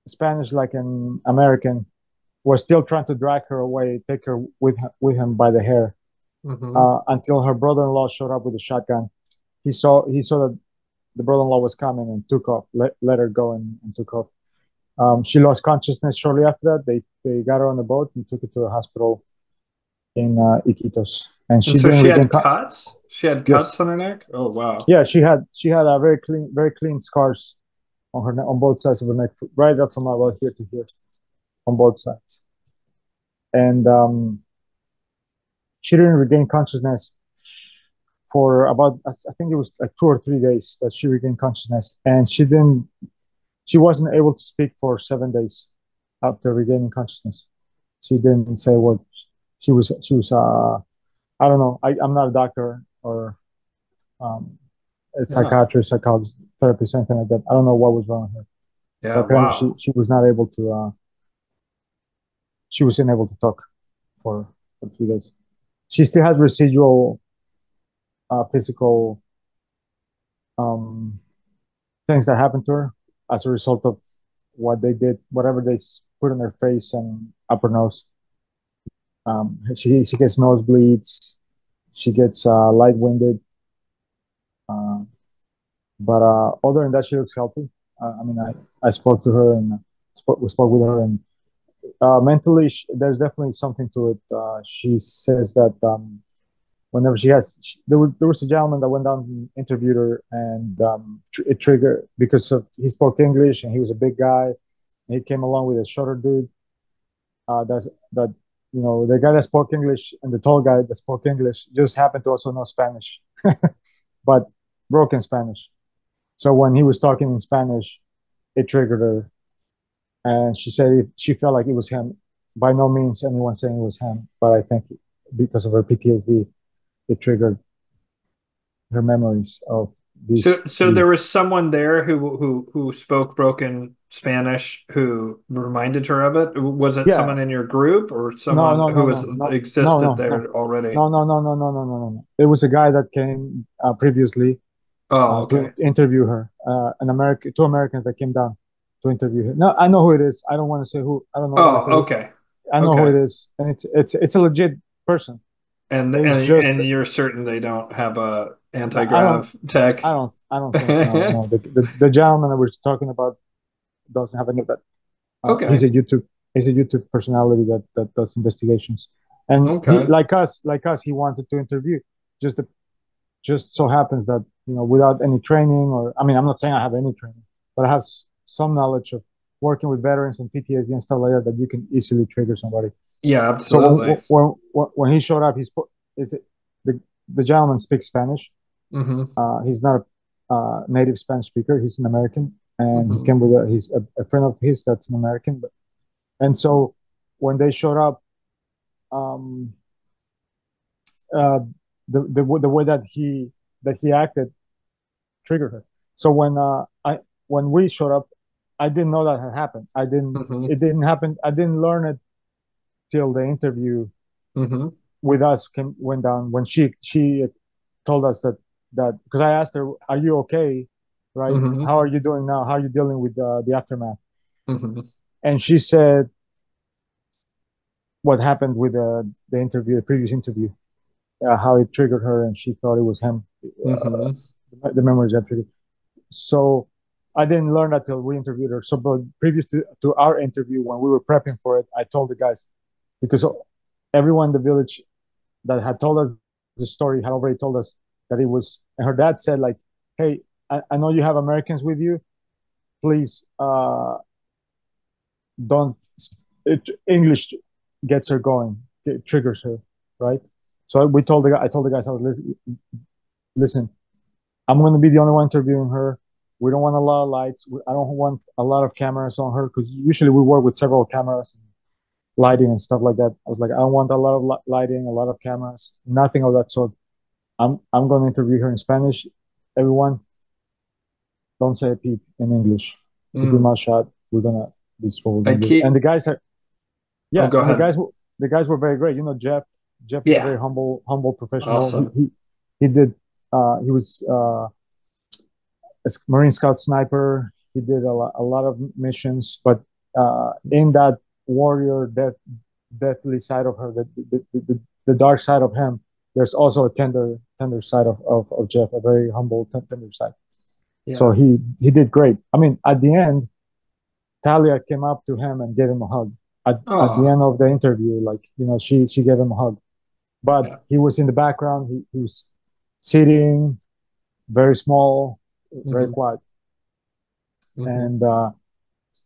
Spanish like an American was still trying to drag her away, take her with him by the hair, until her brother-in-law showed up with a shotgun. He saw that the brother-in-law was coming and took off, let her go and took off. She lost consciousness shortly after that. They got her on the boat and took her to the hospital in Iquitos, and And she so didn't she regain. had cuts. She had Yes, cuts on her neck. Oh wow. yeah, she had a very clean scars on her on both sides of her neck, right up from about here to here, on both sides, and she didn't regain consciousness for about, I think it was like 2 or 3 days that she regained consciousness, and she wasn't able to speak for 7 days after regaining consciousness. She didn't say what she was. I don't know. I'm not a doctor or um, a Yeah. psychiatrist, psychologist, therapist, something like that. I don't know what was wrong with her, but Yeah. apparently Wow. she was not able to. She wasn't able to talk for 3 days. She still had residual physical um, things that happened to her as a result of what they did, whatever they put on her face and upper nose. She gets nosebleeds. She gets light-winded. Uh, but other than that, she looks healthy. I mean, I spoke to her and we spoke with her, and mentally, there's definitely something to it. She says that whenever there was a gentleman that went down and interviewed her, and it triggered because he spoke English and he was a big guy. And he came along with a shorter dude. That the guy that spoke English and the tall guy that spoke English just happened to also know Spanish, but broken Spanish. So when he was talking in Spanish, it triggered her, and she said she felt like it was him. By no means anyone saying it was him, but I think because of her PTSD, it triggered her memories of So, these. so there was someone there who spoke broken Spanish who reminded her of it. Was it Yeah, someone in your group or no, someone no, who no, was no, no, no, existed no, no, there already? no, no, no, no, no, no, no, no. It was a guy that came previously Oh, to okay. interview her. Two Americans that came down to interview her. No, I know who it is. I don't want to say who. I don't know why I say Oh, who. okay. I know who Okay. it is, and it's a legit person. And It's and just and you're certain they don't have a I don't anti-grav tech? I don't think no. The gentleman that we're talking about doesn't have any of that. He's Okay. a YouTube personality that does investigations, and he Okay. like us he wanted to interview. Just the, just so happens that without any training, or I mean, I'm not saying I have any training, but I have some knowledge of working with veterans and PTSD and stuff like that you can easily trigger somebody. Yeah, So absolutely. when he showed up, it's the the gentleman speaks Spanish. Hmm. He's not a native Spanish speaker. He's an American, and he Hmm. came with he's a friend of his that's an American. And so when they showed up, um, uh, the way that he acted triggered her. So when we showed up, I didn't know that had happened. I didn't. Hmm. It didn't happen. I didn't learn it till the interview Hmm. with us went down when she told us that because I asked her, "Are you okay? Right? Hmm. How are you doing now? How are you dealing with the aftermath?" Hmm. And she said what happened with the previous interview, how it triggered her, and she thought it was him. Hmm. The memories that triggered. So I didn't learn that till we interviewed her. So, but previous to our interview, when we were prepping for it, I told the guys because everyone in the village that had told us the story had already told us that it was. And her dad said like, "Hey, I know you have Americans with you. Please, don't." English gets her going, it triggers her, right? So I told the guys, I was listen, I'm going to be the only one interviewing her. We don't want a lot of lights. I don't want a lot of cameras on her because usually we work with several cameras, and lighting and stuff like that. I was like, I don't want a lot of lighting, a lot of cameras, nothing of that sort. I'm going to interview her in Spanish. Everyone, don't say a peep in English. Keep your Mm. mouth shut. We're gonna This is what we're I gonna do. And keep. the guys are Oh, yeah, go and ahead. the guys were very great. Jeff is a Yeah. very humble professional. Awesome. He did he was a Marine Scout sniper. He did a lot of missions, but in warrior, deathly side of her, the dark side of him, there's also a tender side of Jeff, a very humble, tender side. Yeah. So he did great. I mean, at the end, Talia came up to him and gave him a hug. At the end of the interview, like, you know, she gave him a hug. But Yeah. he was in the background. He was sitting, very small, very quiet. And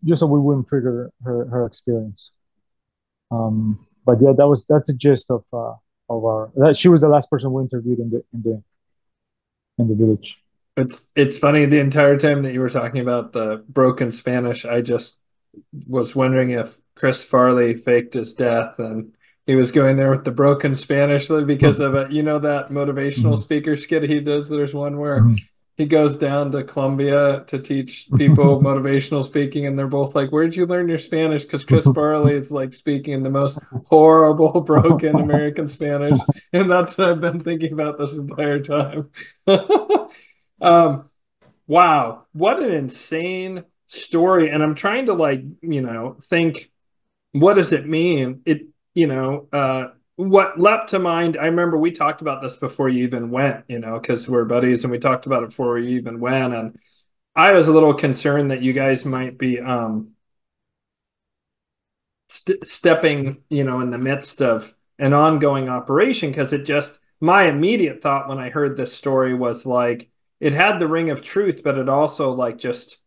just so we wouldn't trigger her experience. But yeah, that's the gist of our. She was the last person we interviewed in the village. It's funny, the entire time that you were talking about the broken Spanish, I just was wondering if Chris Farley faked his death and he was going there with the broken Spanish because of it. You know that motivational speaker skit he does? There's one where he goes down to Colombia to teach people motivational speaking, and they're both like, "Where'd you learn your Spanish?" Because Chris Farley is like speaking in the most horrible, broken American Spanish, and that's what I've been thinking about this entire time. Wow, what an insane story. And I'm trying to, like, you know, think, what does it mean? What leapt to mind, I remember we talked about this before you even went, you know, because we're buddies and we talked about it before you even went. And I was a little concerned that you guys might be stepping, you know, in the midst of an ongoing operation, because my immediate thought when I heard this story was like, it had the ring of truth, but it also like just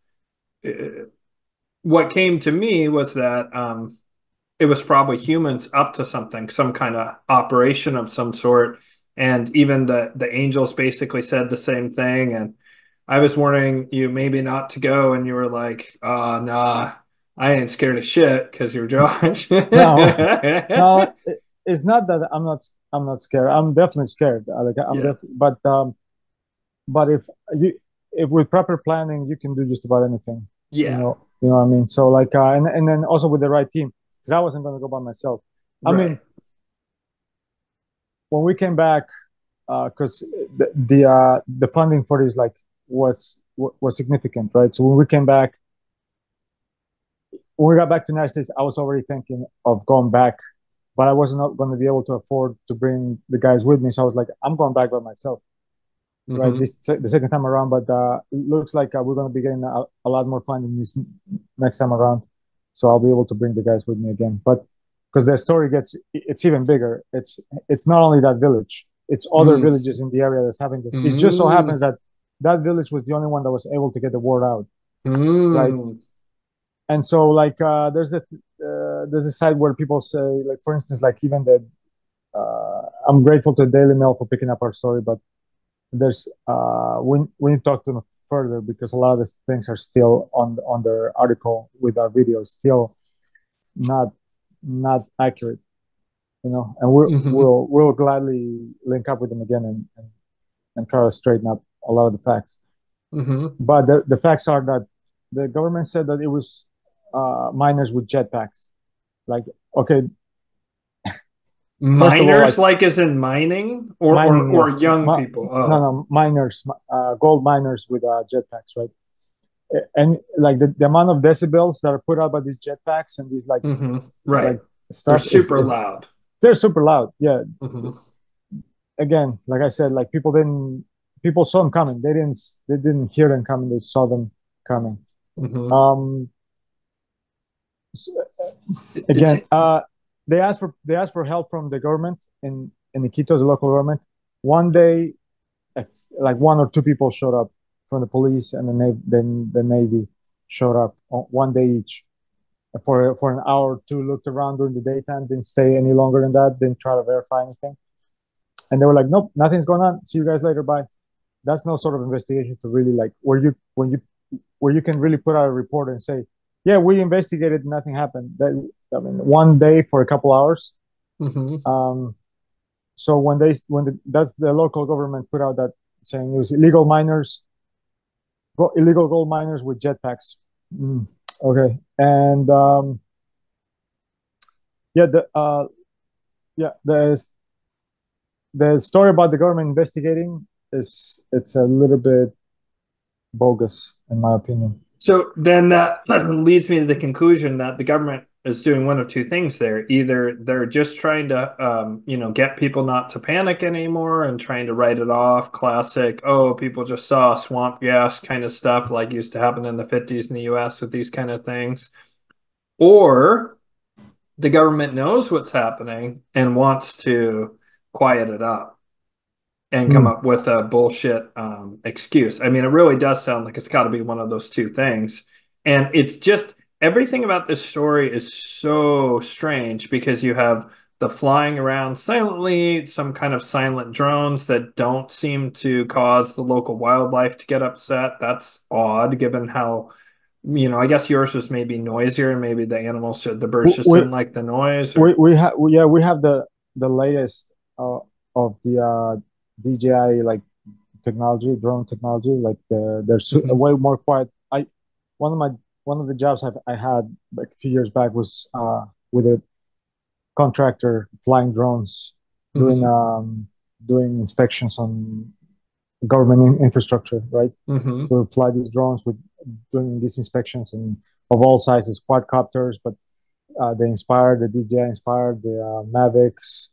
what came to me was that it was probably humans up to something, some kind of operation of some sort. And even the angels basically said the same thing. And I was warning you maybe not to go, and you were like, "Oh, nah, I ain't scared of shit," because you're Josh. No, it's not that I'm not scared. I'm definitely scared. But if with proper planning, you can do just about anything. Yeah. You know what I mean. So like, and then also with the right team, because I wasn't going to go by myself. I mean, when we came back, because the funding for this like was significant, right? So when we came back, when we got back to the United States, I was already thinking of going back, but I wasn't going to be able to afford to bring the guys with me. So I was like, I'm going back by myself, right? The second time around. But it looks like we're going to be getting a lot more funding this next time around. So I'll be able to bring the guys with me again. But because the story it's even bigger. It's not only that village. It's other villages in the area that's having this. It just so happens that that village was the only one that was able to get the word out, right? And so, like, there's a side where people say, like, for instance, like even I'm grateful to Daily Mail for picking up our story, but there's we need to talk to them further because a lot of these things are still on their article with our videos, still not accurate, you know. And we'll gladly link up with them again and try to straighten up a lot of the facts. But the facts are that the government said that it was miners with jetpacks. Like, okay, miners, like as in mining, or yes. young people? Oh. No, miners, gold miners with jetpacks, right? And like the amount of decibels that are put out by these jetpacks and these like like stuff, they're super loud. They're super loud, yeah. Again, like I said, like people saw them coming. They didn't hear them coming. They saw them coming. Again, they asked for help from the government in Iquitos, the local government. One day, like one or two people showed up from the police, and the Navy showed up one day each for an hour or two. Looked around during the daytime, didn't stay any longer than that. Didn't try to verify anything, and they were like, "Nope, nothing's going on. See you guys later. Bye." That's no sort of investigation to really like where you can really put out a report and say, yeah, we investigated, nothing happened. I mean, one day for a couple hours. So that's the local government put out that saying it was illegal gold miners with jetpacks. Okay, and the story about the government investigating it's a little bit bogus in my opinion. So then that leads me to the conclusion that the government is doing one of two things there. Either they're just trying to, get people not to panic anymore and trying to write it off. Classic, oh, people just saw swamp gas kind of stuff like used to happen in the 50s in the US with these kind of things. Or the government knows what's happening and wants to quiet it up and come Hmm. up with a bullshit excuse. I mean, it really does sound like it's got to be one of those two things. And it's just everything about this story is so strange because you have the flying around silently, some kind of silent drones that don't seem to cause the local wildlife to get upset. That's odd given how, I guess yours was maybe noisier and maybe the birds just We didn't like the noise we or. we have yeah, we have the latest of the DJI like technology, drone technology. Like they're Mhm, way more quiet. I one of my one of the jobs I had like a few years back was with a contractor flying drones, doing mhm, doing inspections on government infrastructure, right? mhm, To fly these drones with doing these inspections and of all sizes, quadcopters, but they inspired the DJI inspired the Mavics,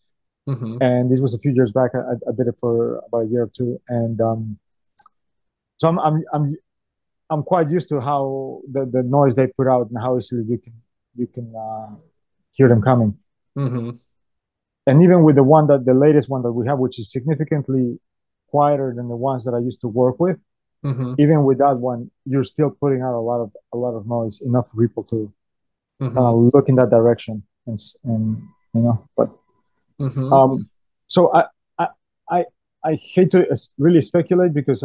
mhm, and this was a few years back. I did it for about a year or two, and so I'm quite used to how the noise they put out and how easily you can hear them coming. mhm, And even with the latest one that we have, which is significantly quieter than the ones that I used to work with, mhm, even with that one, you're still putting out a lot of noise, enough for people to kind mhm, of look in that direction, and but mhm, um, so I I I hate to really speculate because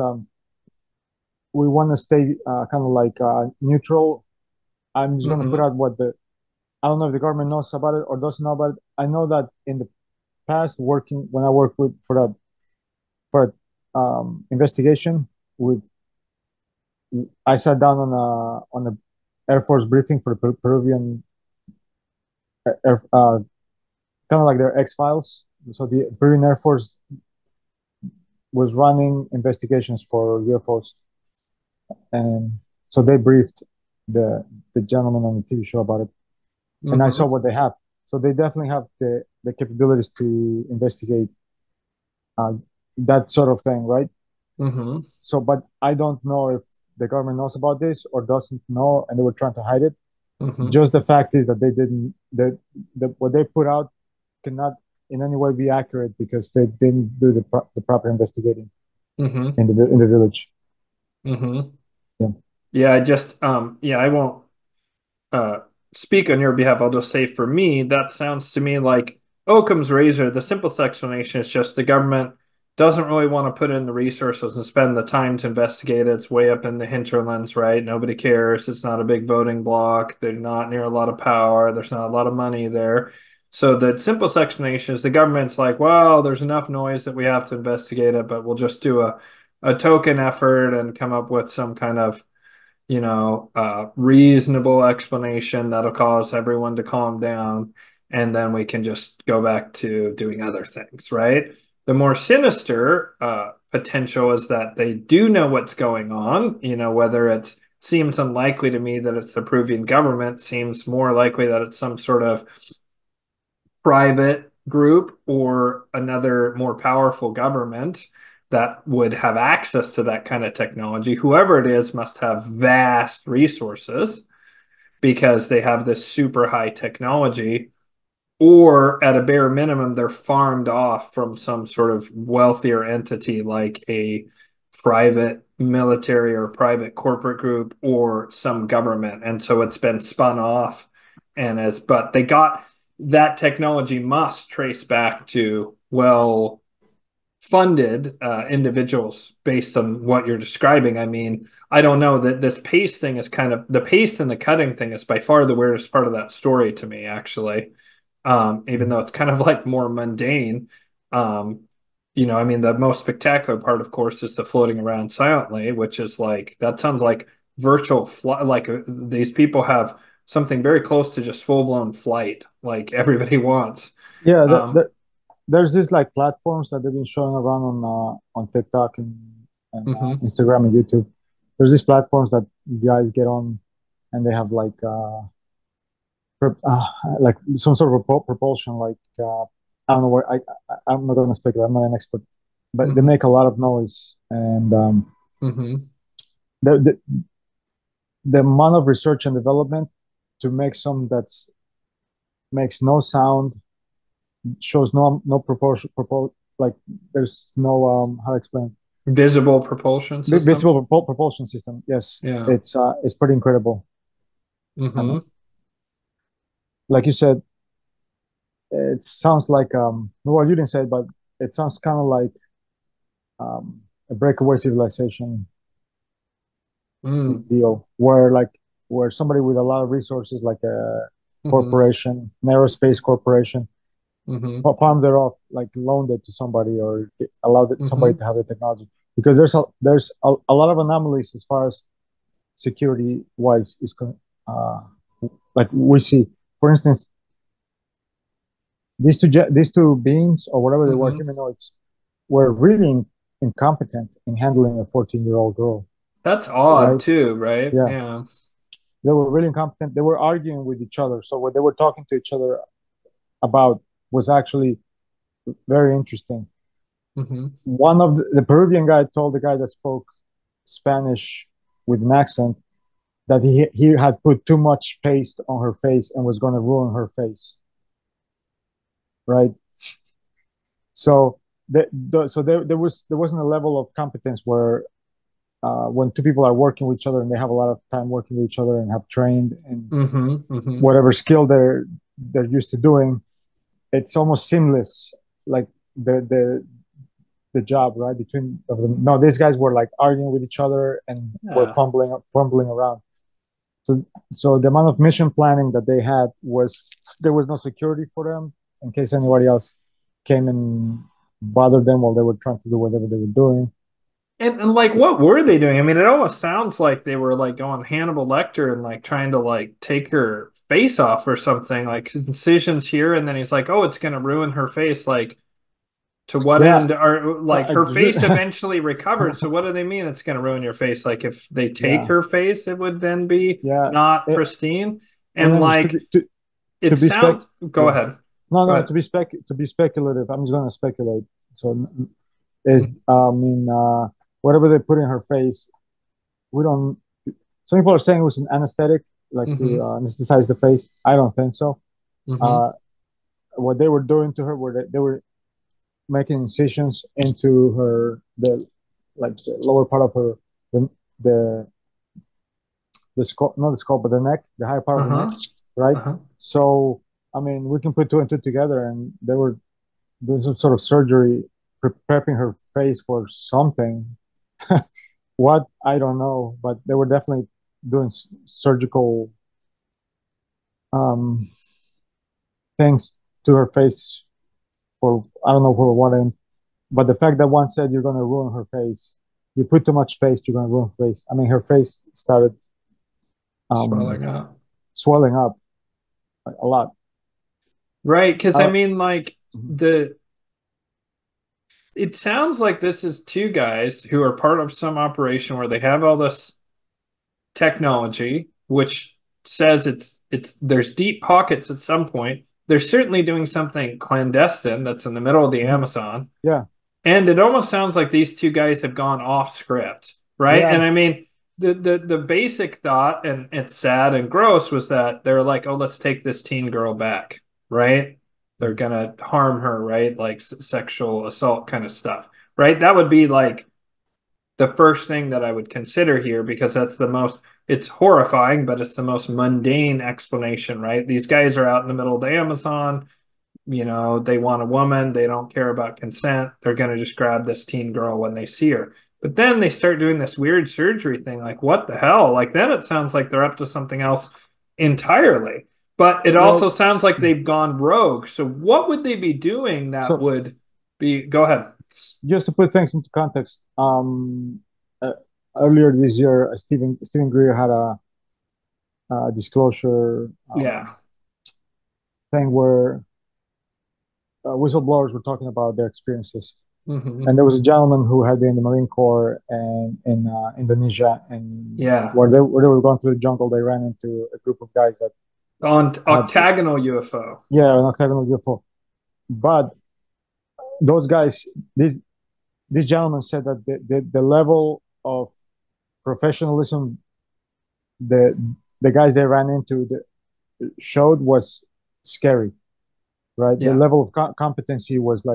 we want to stay kind of like neutral. I'm just going to put mhm, out what the I don't know if the government knows about it or doesn't know about it. I know that in the past, working when I worked with for investigation with I sat down on a Air Force briefing for the Peruvian kind of like their X Files. So the Peruvian Air Force was running investigations for UFOs, and so they briefed the gentleman on the TV show about it, and I saw mhm, what they have. So they definitely have the capabilities to investigate uh, that sort of thing, right? mhm, So, but I don't know if the government knows about this or doesn't know, and they were trying to hide it. mhm, Just the fact is that they didn't that what they put out cannot in any way be accurate because they didn't do the proper investigating mhm, in the village. mhm. Yeah. Yeah, I won't uh, speak on your behalf. I'll just say for me, that sounds to me like Occam's razor. The simplest explanation is just the government doesn't really want to put in the resources and spend the time to investigate it. It's way up in the hinterlands, right? Nobody cares. It's not a big voting bloc. They're not near a lot of power. There's not a lot of money there. So the simplest explanation is the government's like, well, there's enough noise that we have to investigate it, but we'll just do a token effort and come up with some kind of reasonable explanation that'll cause everyone to calm down, and then we can just go back to doing other things, right? The more sinister potential is that they do know what's going on, whether it seems unlikely to me that it's the Peruvian government, seems more likely that it's some sort of private group or another more powerful government that would have access to that kind of technology. Whoever it is must have vast resources because they have this super high technology, or at a bare minimum, they're farmed off from some sort of wealthier entity like a private military or private corporate group or some government. And so it's been spun off but they got that technology must trace back to well funded individuals based on what you're describing. I mean, I don't know that this paste thing is kind of the paste and the cutting thing is by far the weirdest part of that story to me, actually. Even though it's kind of like more mundane. Um, I mean, the most spectacular part, of course, is the floating around silently, which is like that sounds like virtual flight. Like these people have something very close to just full blown flight, like everybody wants. Yeah, Um, there's this like platforms that they've been showing around on TikTok and mhm, Instagram and YouTube. There's these platforms that guys get on, and they have like like some sort of propulsion, like I don't know where I'm not going to speculate. I'm not an expert, but they make a lot of noise, and the, the the amount of research and development to make some that's makes no sound, shows no like there's no how to explain Visible propulsion system. visible propulsion system. Yes, Yeah. It's pretty incredible. Like you said, it sounds like well, you didn't say it, but it sounds kind of like a breakaway civilization deal, where somebody with a lot of resources, like a corporation, an aerospace corporation, farmed it off, like loaned it to somebody or allowed somebody to have the technology. Because there's a lot of anomalies as far as security wise uh, like we see, for instance, these two beings or whatever they were, humanoids, were really incompetent in handling a 14-year-old girl. That's odd right? too, right? Yeah. Yeah. They were really incompetent. They were arguing with each other. So what they were talking to each other about was actually very interesting. One of the Peruvian guy told the guy that spoke Spanish with an accent that he had put too much paste on her face and was going to ruin her face. Right. So there wasn't a level of competence where when two people are working with each other and they have a lot of time working with each other and have trained in whatever skill they're used to doing, it's almost seamless. Like the job, right, between of them. No, these guys were like arguing with each other and were fumbling around. So the amount of mission planning that they had there was no security for them in case anybody else came and bothered them while they were trying to do whatever they were doing. And like, what were they doing? I mean, it almost sounds like they were like going Hannibal Lecter and like trying to like take her face off or something, like incisions here, and then he's like, "Oh, it's gonna ruin her face." Like, to what end? Or like her face eventually recovered. So what do they mean it's gonna ruin your face? Like, if they take her face, it would then be not pristine. And like, it sounds. Go ahead. No, to be speculative. I'm just gonna speculate. So is I mean whatever they put in her face, we don't. Some people are saying it was an anesthetic, like to anesthetize the face. I don't think so. What they were doing to her were they were making incisions into the lower part of her the the skull, not the skull, but the neck, the higher part of the neck, right? So I mean, we can put two and two together, and they were doing some sort of surgery, prepping her face for something. What, I don't know, but they were definitely doing surgical things to her face for, I don't know for what end. But the fact that one said you're going to ruin her face, you put too much paste, you're going to ruin her face. I mean, her face started swelling up a lot. Right, because I mean, like it sounds like this is two guys who are part of some operation where they have all this technology, which says there's deep pockets at some point. They're certainly doing something clandestine that's in the middle of the Amazon. Yeah. And it almost sounds like these two guys have gone off script, right? Yeah. And I mean, the basic thought, and it's sad and gross, was that they're like, oh, let's take this teen girl back, right? They're gonna harm her, right? Like sexual assault kind of stuff, right? That would be like the first thing that I would consider here, because that's the most, it's horrifying, but it's the most mundane explanation, right? These guys are out in the middle of the Amazon, you know, they want a woman, they don't care about consent, they're going to just grab this teen girl when they see her. But then they start doing this weird surgery thing, like, what the hell? Like, then it sounds like they're up to something else entirely. But it also sounds like they've gone rogue. So what would they be doing that would be, go ahead. Just to put things into context, earlier this year, Stephen Greer had a disclosure thing where whistleblowers were talking about their experiences. And there was a gentleman who had been in the Marine Corps and in Indonesia, and where they were going through the jungle, they ran into a group of guys that On had, octagonal UFO. yeah, an octagonal UFO. But those guys, this gentleman said that the level of professionalism the the guys they ran into showed was scary, right? The Yeah. level of competency was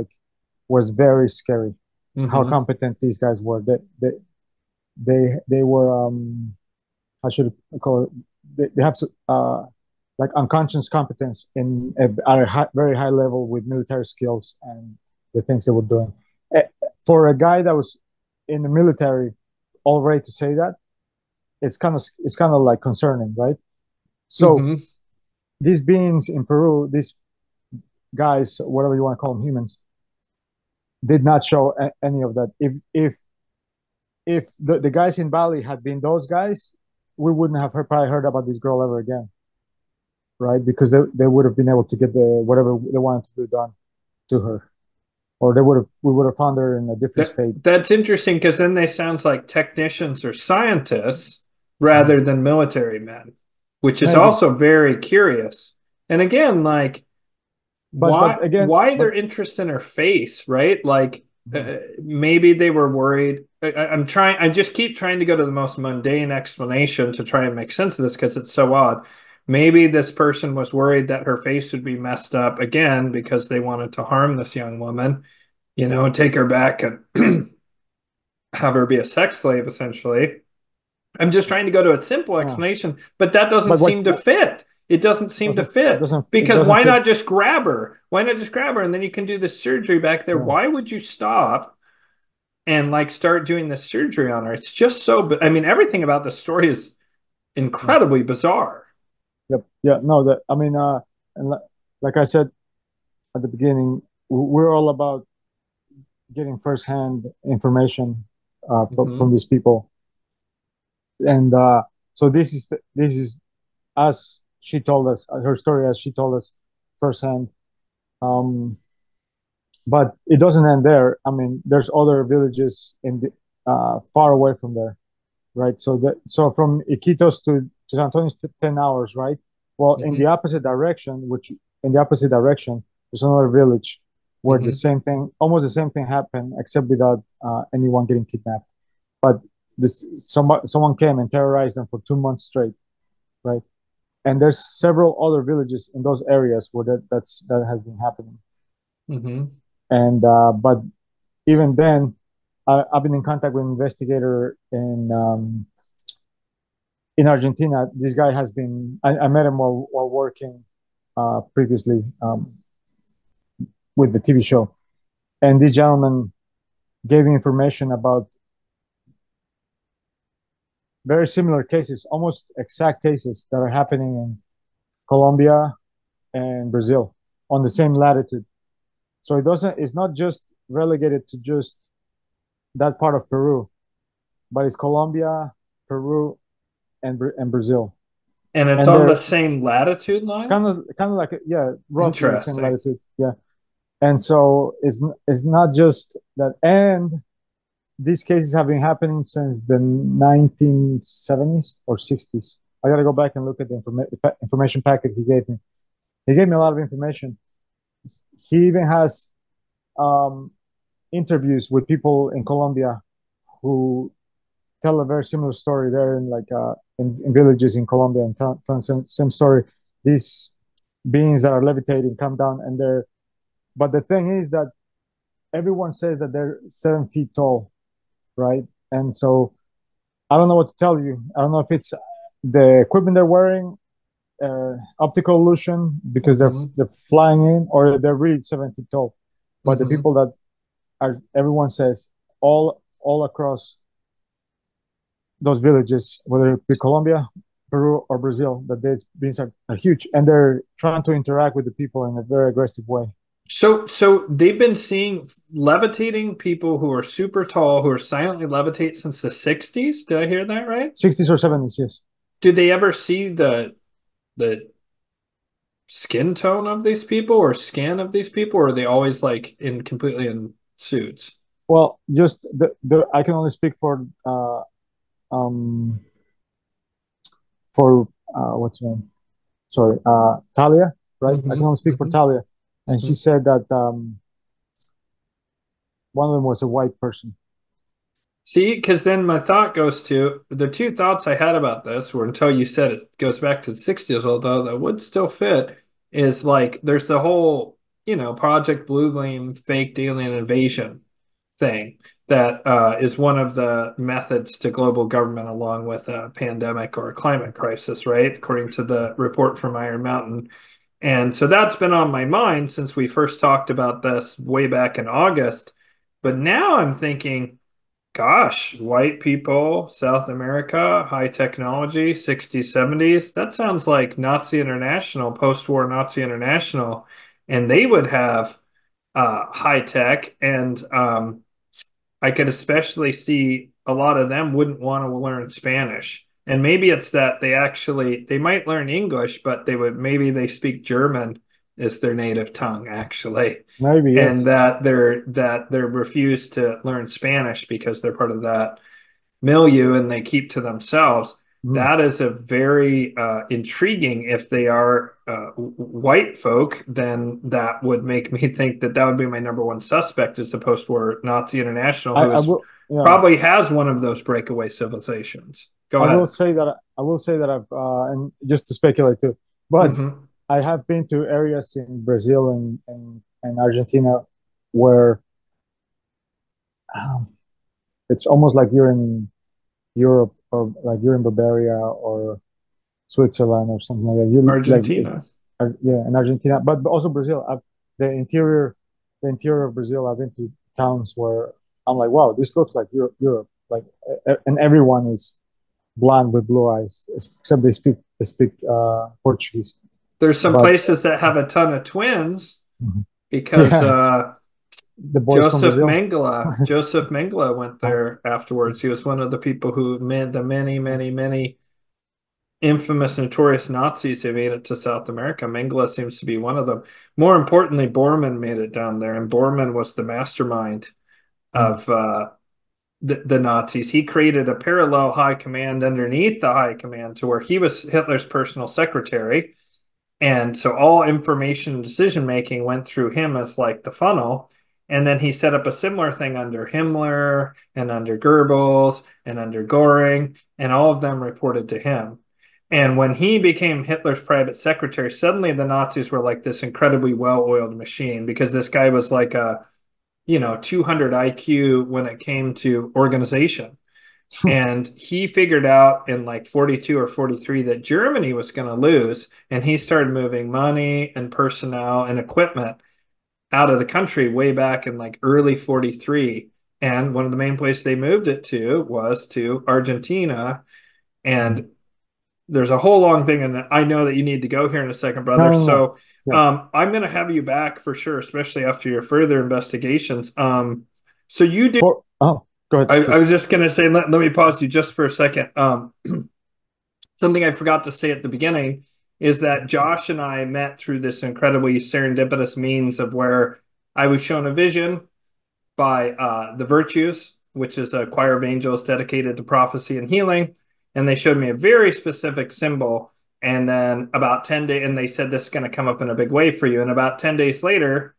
very scary. How Mm-hmm. competent these guys were. They were how should I call it? They have like unconscious competence at a very high level with military skills and the things they were doing. Eh, For a guy that was in the military already to say that, it's kind of like concerning, right? So Mm-hmm. these beings in Peru, these guys, whatever you want to call them, humans, did not show any of that. If the guys in Bali had been those guys, we wouldn't have probably heard about this girl ever again, right? Because they would have been able to get whatever they wanted to do done to her, or we would have found her in a different state. That's interesting because then they sounds like technicians or scientists Mhm. rather than military men, which is Maybe, also very curious. And again, like but again, why but their interest in her face, right? Like mhm. maybe they were worried. I just keep trying to go to the most mundane explanation to try and make sense of this because it's so odd. Maybe this person was worried that her face would be messed up again because they wanted to harm this young woman, take her back and have her be a sex slave, essentially. I'm just trying to go to a simple Yeah. explanation, but that doesn't But seem to fit. It doesn't seem to fit it because doesn't why fit. not just grab her? Why not just grab her and then you can do the surgery back there? Yeah, Why would you stop and like start doing the surgery on her? It's just so, I mean, everything about the story is yeah, incredibly bizarre. yep, yeah. No, that I mean, and like I said at the beginning, we're all about getting firsthand information from Hmm. these people, and so this is as she told us her story as she told us firsthand. Um, but it doesn't end there. I mean, there's other villages far away from there, right? So from Iquitos to San Antonio is 10 hours, right? Well, Hmm. in the opposite direction, there's another village where the Hmm. same thing, almost the same thing happened, except without anyone getting kidnapped. But someone came and terrorized them for 2 months straight, right? And there's several other villages in those areas where that has been happening. Hmm. And but even then, I've been in contact with an investigator in Argentina. This guy has been. I met him while working previously with the TV show, and this gentleman gave me information about very similar cases, almost exact cases that are happening in Colombia and Brazil on the same latitude. So it doesn't. It's not just relegated to just that part of Peru, but it's Colombia, Peru, and Brazil, And it's and on the they're same latitude line? kind of like yeah, roughly the same Interesting. latitude. Yeah, and so it's not just that. And these cases have been happening since the 1970s or 60s. I got to go back and look at the information packet he gave me. He gave me a lot of information. He even has um, interviews with people in Colombia who tell a very similar story. They're in in villages in Colombia and tell same story. These beings that are levitating come down and they're. But the thing is that everyone says that they're 7 feet tall, right? And so I don't know what to tell you. I don't know if it's the equipment they're wearing, optical illusion because Hmm. they're flying in, or they're really 7 feet tall. But the Hmm. people that are, everyone says all across those villages, whether it be Colombia, Peru, or Brazil, that these beings are huge, and they're trying to interact with the people in a very aggressive way. So they've been seeing levitating people who are super tall, who are silently levitate since the 60s. Did I hear that right? 60s or 70s, yes. Did they ever see the skin tone of these people or skin of these people, or are they always like in completely in suits? Well, just I can only speak um for what's the name? sorry, Talia, right? I can Mm-hmm, only speak for mm-hmm, Talia, and mm-hmm. she said that one of them was a white person. See, because then my thought goes to the two thoughts I had about this were until you said it goes back to the 60s, although that would still fit, is like there's the whole, Project Blue Beam faked alien invasion thing that is one of the methods to global government along with a pandemic or a climate crisis, right? According to the report from Iron Mountain. And so that's been on my mind since we first talked about this way back in August. But now I'm thinking, gosh, white people, South America, high technology, 60s, 70s. That sounds like Nazi International, post-war Nazi International. And they would have high tech. And I could especially see a lot of them wouldn't want to learn Spanish. And maybe it's that they might learn English, but maybe they speak German as their native tongue, actually, Maybe and yes. that they're refused to learn Spanish because they're part of that milieu and they keep to themselves. Mm. That is a very intriguing. If they are white folk, then that would make me think that that would be my number one suspect is the post-war Nazi International, who I is will, yeah. probably has one of those breakaway civilizations. Go ahead. I will say that I've and just to speculate too, but Hmm. I have been to areas in Brazil and Argentina where um, it's almost like you're in Europe or like you're in Bavaria or Switzerland or something like that. You like Argentina. yeah, in Argentina, but also Brazil. The interior, the interior of Brazil. I've been to towns where I'm like, wow, this looks like Europe. Like, and everyone is blonde with blue eyes, except they speak Portuguese. There's some But places that have a ton of twins because yeah, the boys from Joseph Brazil. Mengele. Joseph Mengele went there afterwards. He was one of the people who made the many, many, many infamous, notorious Nazis who made it to South America. Mengele seems to be one of them. More importantly, Bormann made it down there, and Bormann was the mastermind of the Nazis. He created a parallel high command underneath the high command to where he was Hitler's personal secretary. And so all information and decision making went through him as like the funnel. And then he set up a similar thing under Himmler and under Goebbels and under Goring, and all of them reported to him. And when he became Hitler's private secretary, suddenly the Nazis were like this incredibly well-oiled machine because this guy was like a, 200 IQ when it came to organization. And he figured out in like 42 or 43 that Germany was going to lose. And he started moving money and personnel and equipment out of the country way back in like early 43. And one of the main places they moved it to was to Argentina. And there's a whole long thing. And I know that you need to go here in a second, No, brother. no, no. So Yeah. I'm going to have you back for sure, especially after your further investigations. So you do. Oh, go ahead, I please. was just going to say, let me pause you just for a second. Something I forgot to say at the beginning is that Josh and I met through this incredibly serendipitous means of where I was shown a vision by the Virtues, which is a choir of angels dedicated to prophecy and healing. And they showed me a very specific symbol. And then about 10 days, and they said, this is going to come up in a big way for you. And about 10 days later,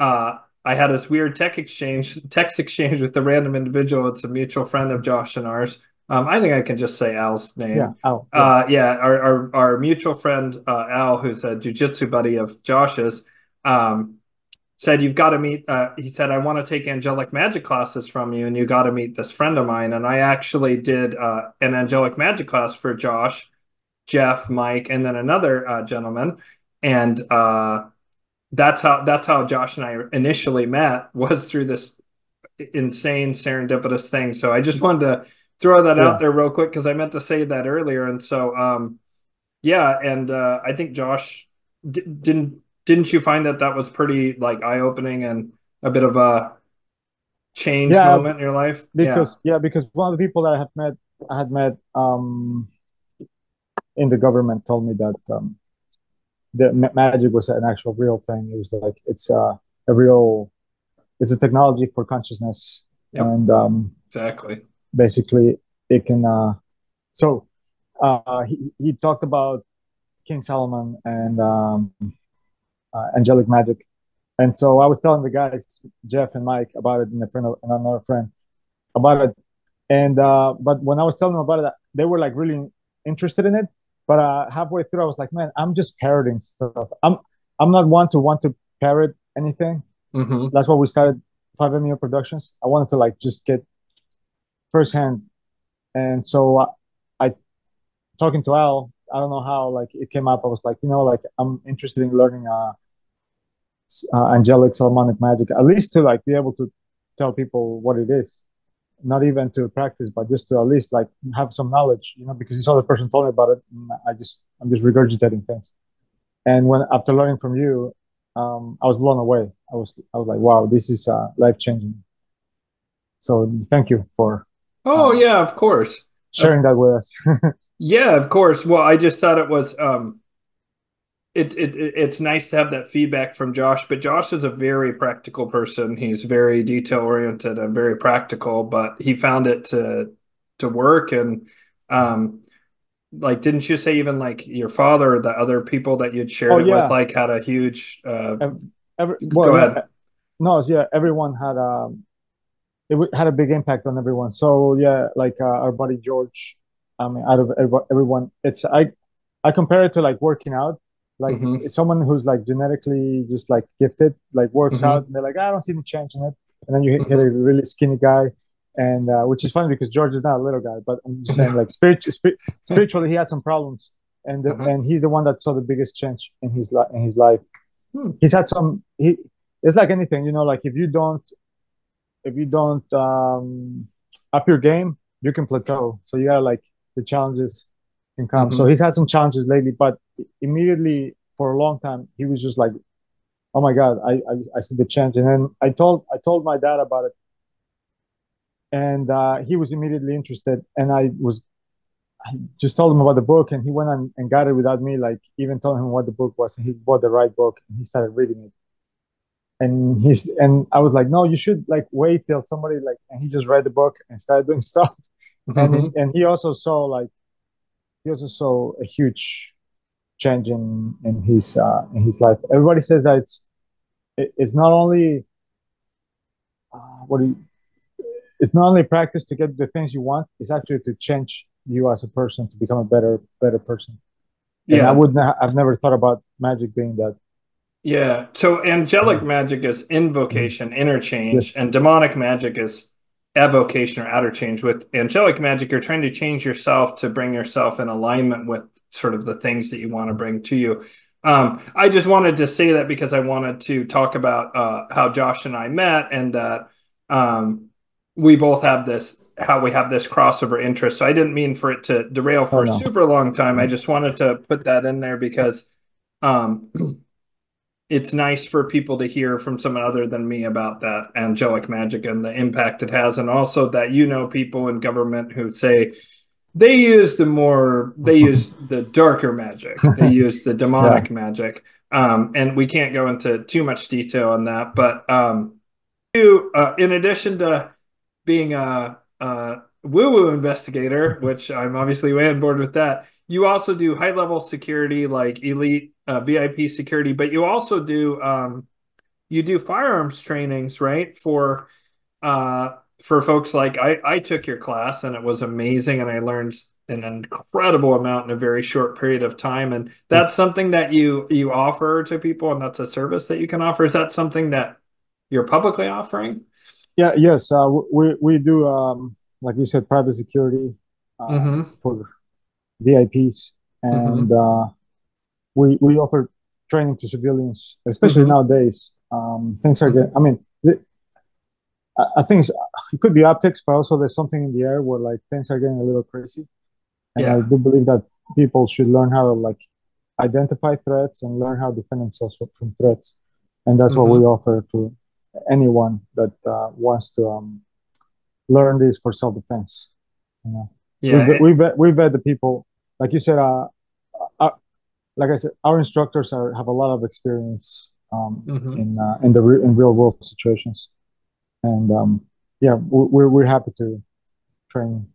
I had this weird text exchange with a random individual. It's a mutual friend of Josh and ours. I think I can just say Al's Yeah. name. Oh, yeah. Yeah, our mutual friend Al, who's a jujitsu buddy of Josh's, said you've got to meet. He said I want to take angelic magic classes from you, and you got to meet this friend of mine. And I actually did an angelic magic class for Josh, Jeff, Mike, and then another gentleman, and that's how Josh and I initially met was through this insane serendipitous thing. So I just wanted to throw that out Yeah. there real quick because I meant to say that earlier. And so yeah, and I think Josh didn't you find that that was pretty like eye-opening and a bit of a change Yeah, moment in your life? Yeah. because one of the people that I had met in the government told me that the magic was an actual real thing. It was like a real it's a technology for consciousness, Yep. and Exactly. basically it can. So he talked about King Solomon and Angelic Magick. And so I was telling the guys, Jeff and Mike, about it, and another friend about it. And but when I was telling them about it, they were like really interested in it. But halfway through, I was like, man, I'm just parroting stuff. I'm not one to want to parrot anything. Mm-hmm. That's why we started 5MEO Productions. I wanted to like just get firsthand. And so I talking to Al, I don't know how like it came up. I was like, like I'm interested in learning angelic Solomonic magic, at least to like be able to tell people what it is, not even to practice, but just to at least like have some knowledge, because this other person told me about it, and I'm just regurgitating things. And when after learning from you, I was blown away. I was like, wow, this is life changing. So thank you for Oh yeah, of course. sharing that with us. Yeah, of course. Well, I just thought it was it's nice to have that feedback from Josh, but Josh is a very practical person. He's very detail oriented and very practical, but he found it to work. And like, didn't you say even like your father or the other people that you'd Oh shared it with yeah, like had a huge well, go yeah, ahead. no, yeah, everyone had had a big impact on everyone. So yeah, like our buddy George. I mean, out of everyone, I compare it to like working out. Like Mm-hmm. someone who's like genetically just like gifted, like works out, Mm-hmm. and they're like, I don't see any change in it. And then you hit a Mm-hmm. really skinny guy, and which is funny because George is not a little guy, but I'm just saying No. like spiritually he had some problems, Uh-huh. and he's the one that saw the biggest change in his life. Hmm. He's had some. It's like anything, like if you don't up your game, you can plateau. So you gotta like the challenges can come. So Mm-hmm. he's had some challenges lately, but immediately for a long time he was just like, "Oh my God, I see the change." And then I told my dad about it, and he was immediately interested. And I just told him about the book, and he went and got it without me like even telling him what the book was. And he bought the right book and he started reading it. And I was like, no, you should like wait till somebody like, and he just read the book and started doing stuff. Mm-hmm. And he also saw a huge change in his life. Everybody says that it's not only what do you, it's not only practice to get the things you want, it's actually to change you as a person to become a better person. And Yeah. I've never thought about magic being that. Yeah. So angelic Mhm. magic is Mhm. invocation, interchange, Yes. and demonic magic is avocation or outer change. With angelic magic, you're trying to change yourself to bring yourself in alignment with sort of the things that you want to bring to you. I just wanted to say that because I wanted to talk about how Josh and I met and that um, we both have how we have this crossover interest. So I didn't mean for it to derail Oh for a no. super long time. I No. just wanted to put that in there because um, it's nice for people to hear from someone other than me about that angelic magic and the impact it has, and also that people in government who say they use the darker magic, they use the Yeah. demonic magic, and we can't go into too much detail on that, but in addition to being a woo-woo investigator, which I'm obviously way on board with that, you also do high-level security, like elite VIP security, but you also do you do firearms trainings, right? For folks like I took your class and it was amazing, and I learned an incredible amount in a very short period of time. And that's something that you offer to people, and that's a service that you can offer. Is that something that you're publicly offering? Yeah, yes, we do like you said, private security Mm-hmm. for VIPs, and Mm-hmm. we offer training to civilians, especially Mm-hmm. nowadays. Things are getting. Mm-hmm. I mean, I think it could be optics, but also there's something in the air where like things are getting a little crazy, and I Yeah. do believe that people should learn how to like identify threats and learn how to defend themselves from threats, and that's what we Mm-hmm. offer to anyone that wants to learn this for self-defense. You know, Yeah. we've had the people, like you said, uh, like I said, our instructors have a lot of experience Mm-hmm. in real world situations, and yeah, we're happy to train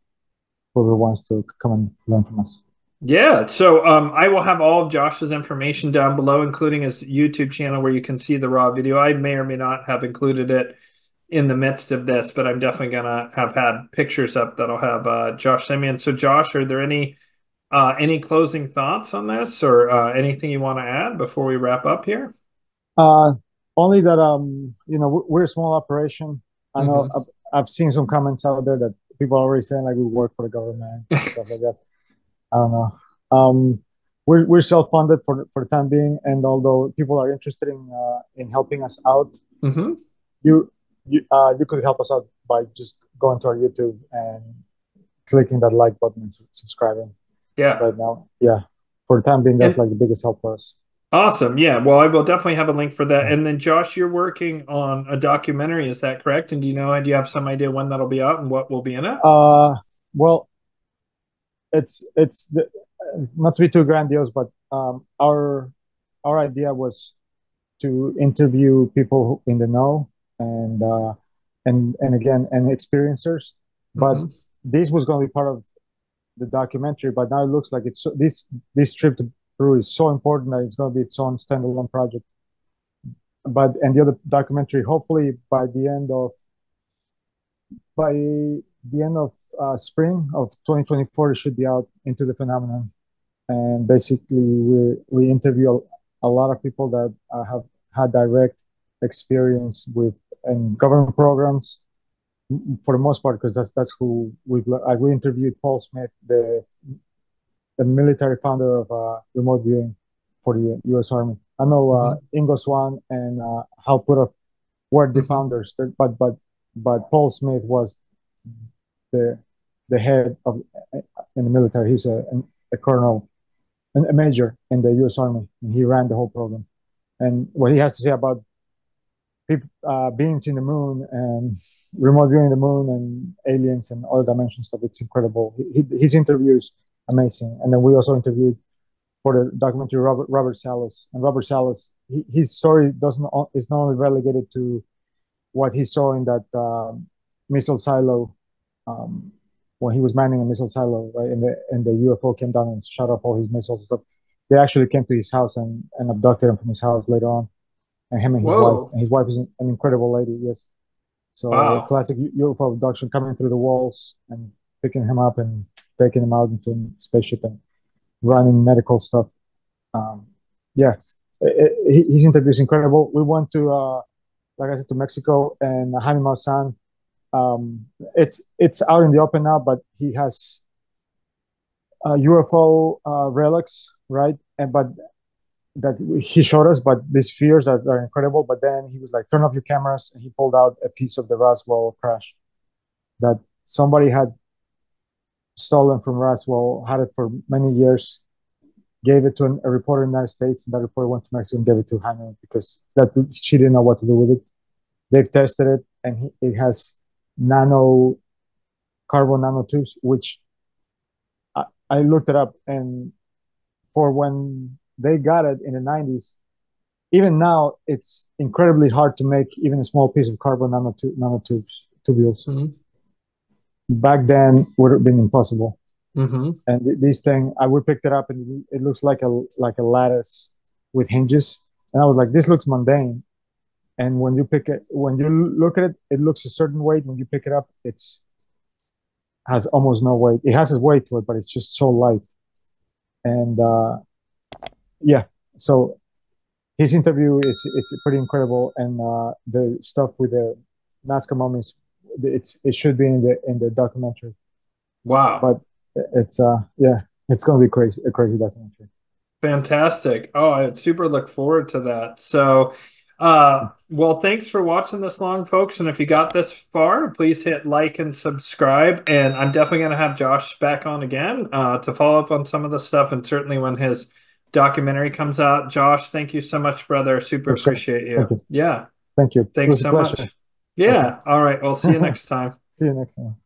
whoever wants to come and learn from us. Yeah, so I will have all of Josh's information down below, including his YouTube channel where you can see the raw video. I may or may not have included it in the midst of this, but I'm definitely gonna have had pictures up that'll have Josh send me. And so, Josh, are there any closing thoughts on this, or anything you want to add before we wrap up here? Uh, Only that we're a small operation. I know Hmm. I've seen some comments out there that people are already saying like we work for the government and stuff like that. I don't know. We're self-funded for the time being, and although people are interested in helping us out, Hmm. you you could help us out by just going to our YouTube and clicking that like button and subscribing Yeah. right now. Yeah, for the time being, that's And like the biggest help for us. awesome. Yeah. Well, I will definitely have a link for that. Yeah. And then, Josh, you're working on a documentary, is that correct? And do you have some idea when that'll be out and what will be in it? Well, not to be too grandiose, but our idea was to interview people in the know and again and experiencers, but Hmm. this was going to be part of the documentary. But now it looks like this trip to Peru is so important that it's going to be its own standalone project. But and the other documentary, hopefully by the end of spring of 2024, it should be out into the phenomenon. And basically, we interview a lot of people that have had direct experience with and government programs for the most part, because that's who we interviewed Paul Smith, the military founder of remote viewing for the U.S. Army. I know Hmm. Ingo Swan and Hal Puthoff were the Hmm. founders, but Paul Smith was the the head of in the military. He's a colonel, a major in the U.S. Army, and he ran the whole program. And what he has to say about people, beings in the moon and remote viewing the moon and aliens and other dimension stuff, it's incredible. His interview is amazing. And then we also interviewed for the documentary Robert Salas. And Robert Salas, his story doesn't is not only relegated to what he saw in that missile silo um, when he was manning a missile silo, right? And the UFO came down and shot up all his missiles and stuff. They actually came to his house and abducted him from his house later on, and him and his wife. Whoa. And his wife is an incredible lady, yes. So Wow. classic UFO abduction, coming through the walls and picking him up and taking him out into a spaceship and running medical stuff. Um, yeah, his interview is incredible. We went to, like I said, to Mexico and Jaime Maussan. It's out in the open now, but he has UFO relics, right? And but that he showed us, but these fears that are incredible. But then he was like, "Turn off your cameras," and he pulled out a piece of the Roswell crash that somebody had stolen from Roswell, had it for many years, gave it to a reporter in the United States, and that reporter went to Mexico and gave it to Hannah because that she didn't know what to do with it. They've tested it, and it has nano carbon nanotubes, which I looked it up, and for when they got it in the 90s, even now it's incredibly hard to make even a small piece of carbon nanotubes tubules. Hmm. Back then would have been impossible. Hmm. And this thing, I would picked it up and it looks like a lattice with hinges, and I was like, this looks mundane. And when you look at it, it looks a certain weight. When you pick it up, it's has almost no weight. It has a weight to it, but it's just so light. And yeah, so his interview is it's pretty incredible, and the stuff with the Nazca mummies, it should be in the documentary. Wow. But it's yeah, it's gonna be crazy a crazy documentary. Fantastic. Oh, I super look forward to that. So, well, thanks for watching this long, folks. And if you got this far, please hit like and subscribe. And I'm definitely going to have Josh back on again to follow up on some of the stuff. And certainly when his documentary comes out. Josh, thank you so much, brother. Super For sure. appreciate Thank you. you. Yeah. Thank you. It Thanks was a so pleasure. much. Okay. Yeah. All right. We'll see you next time. See you next time.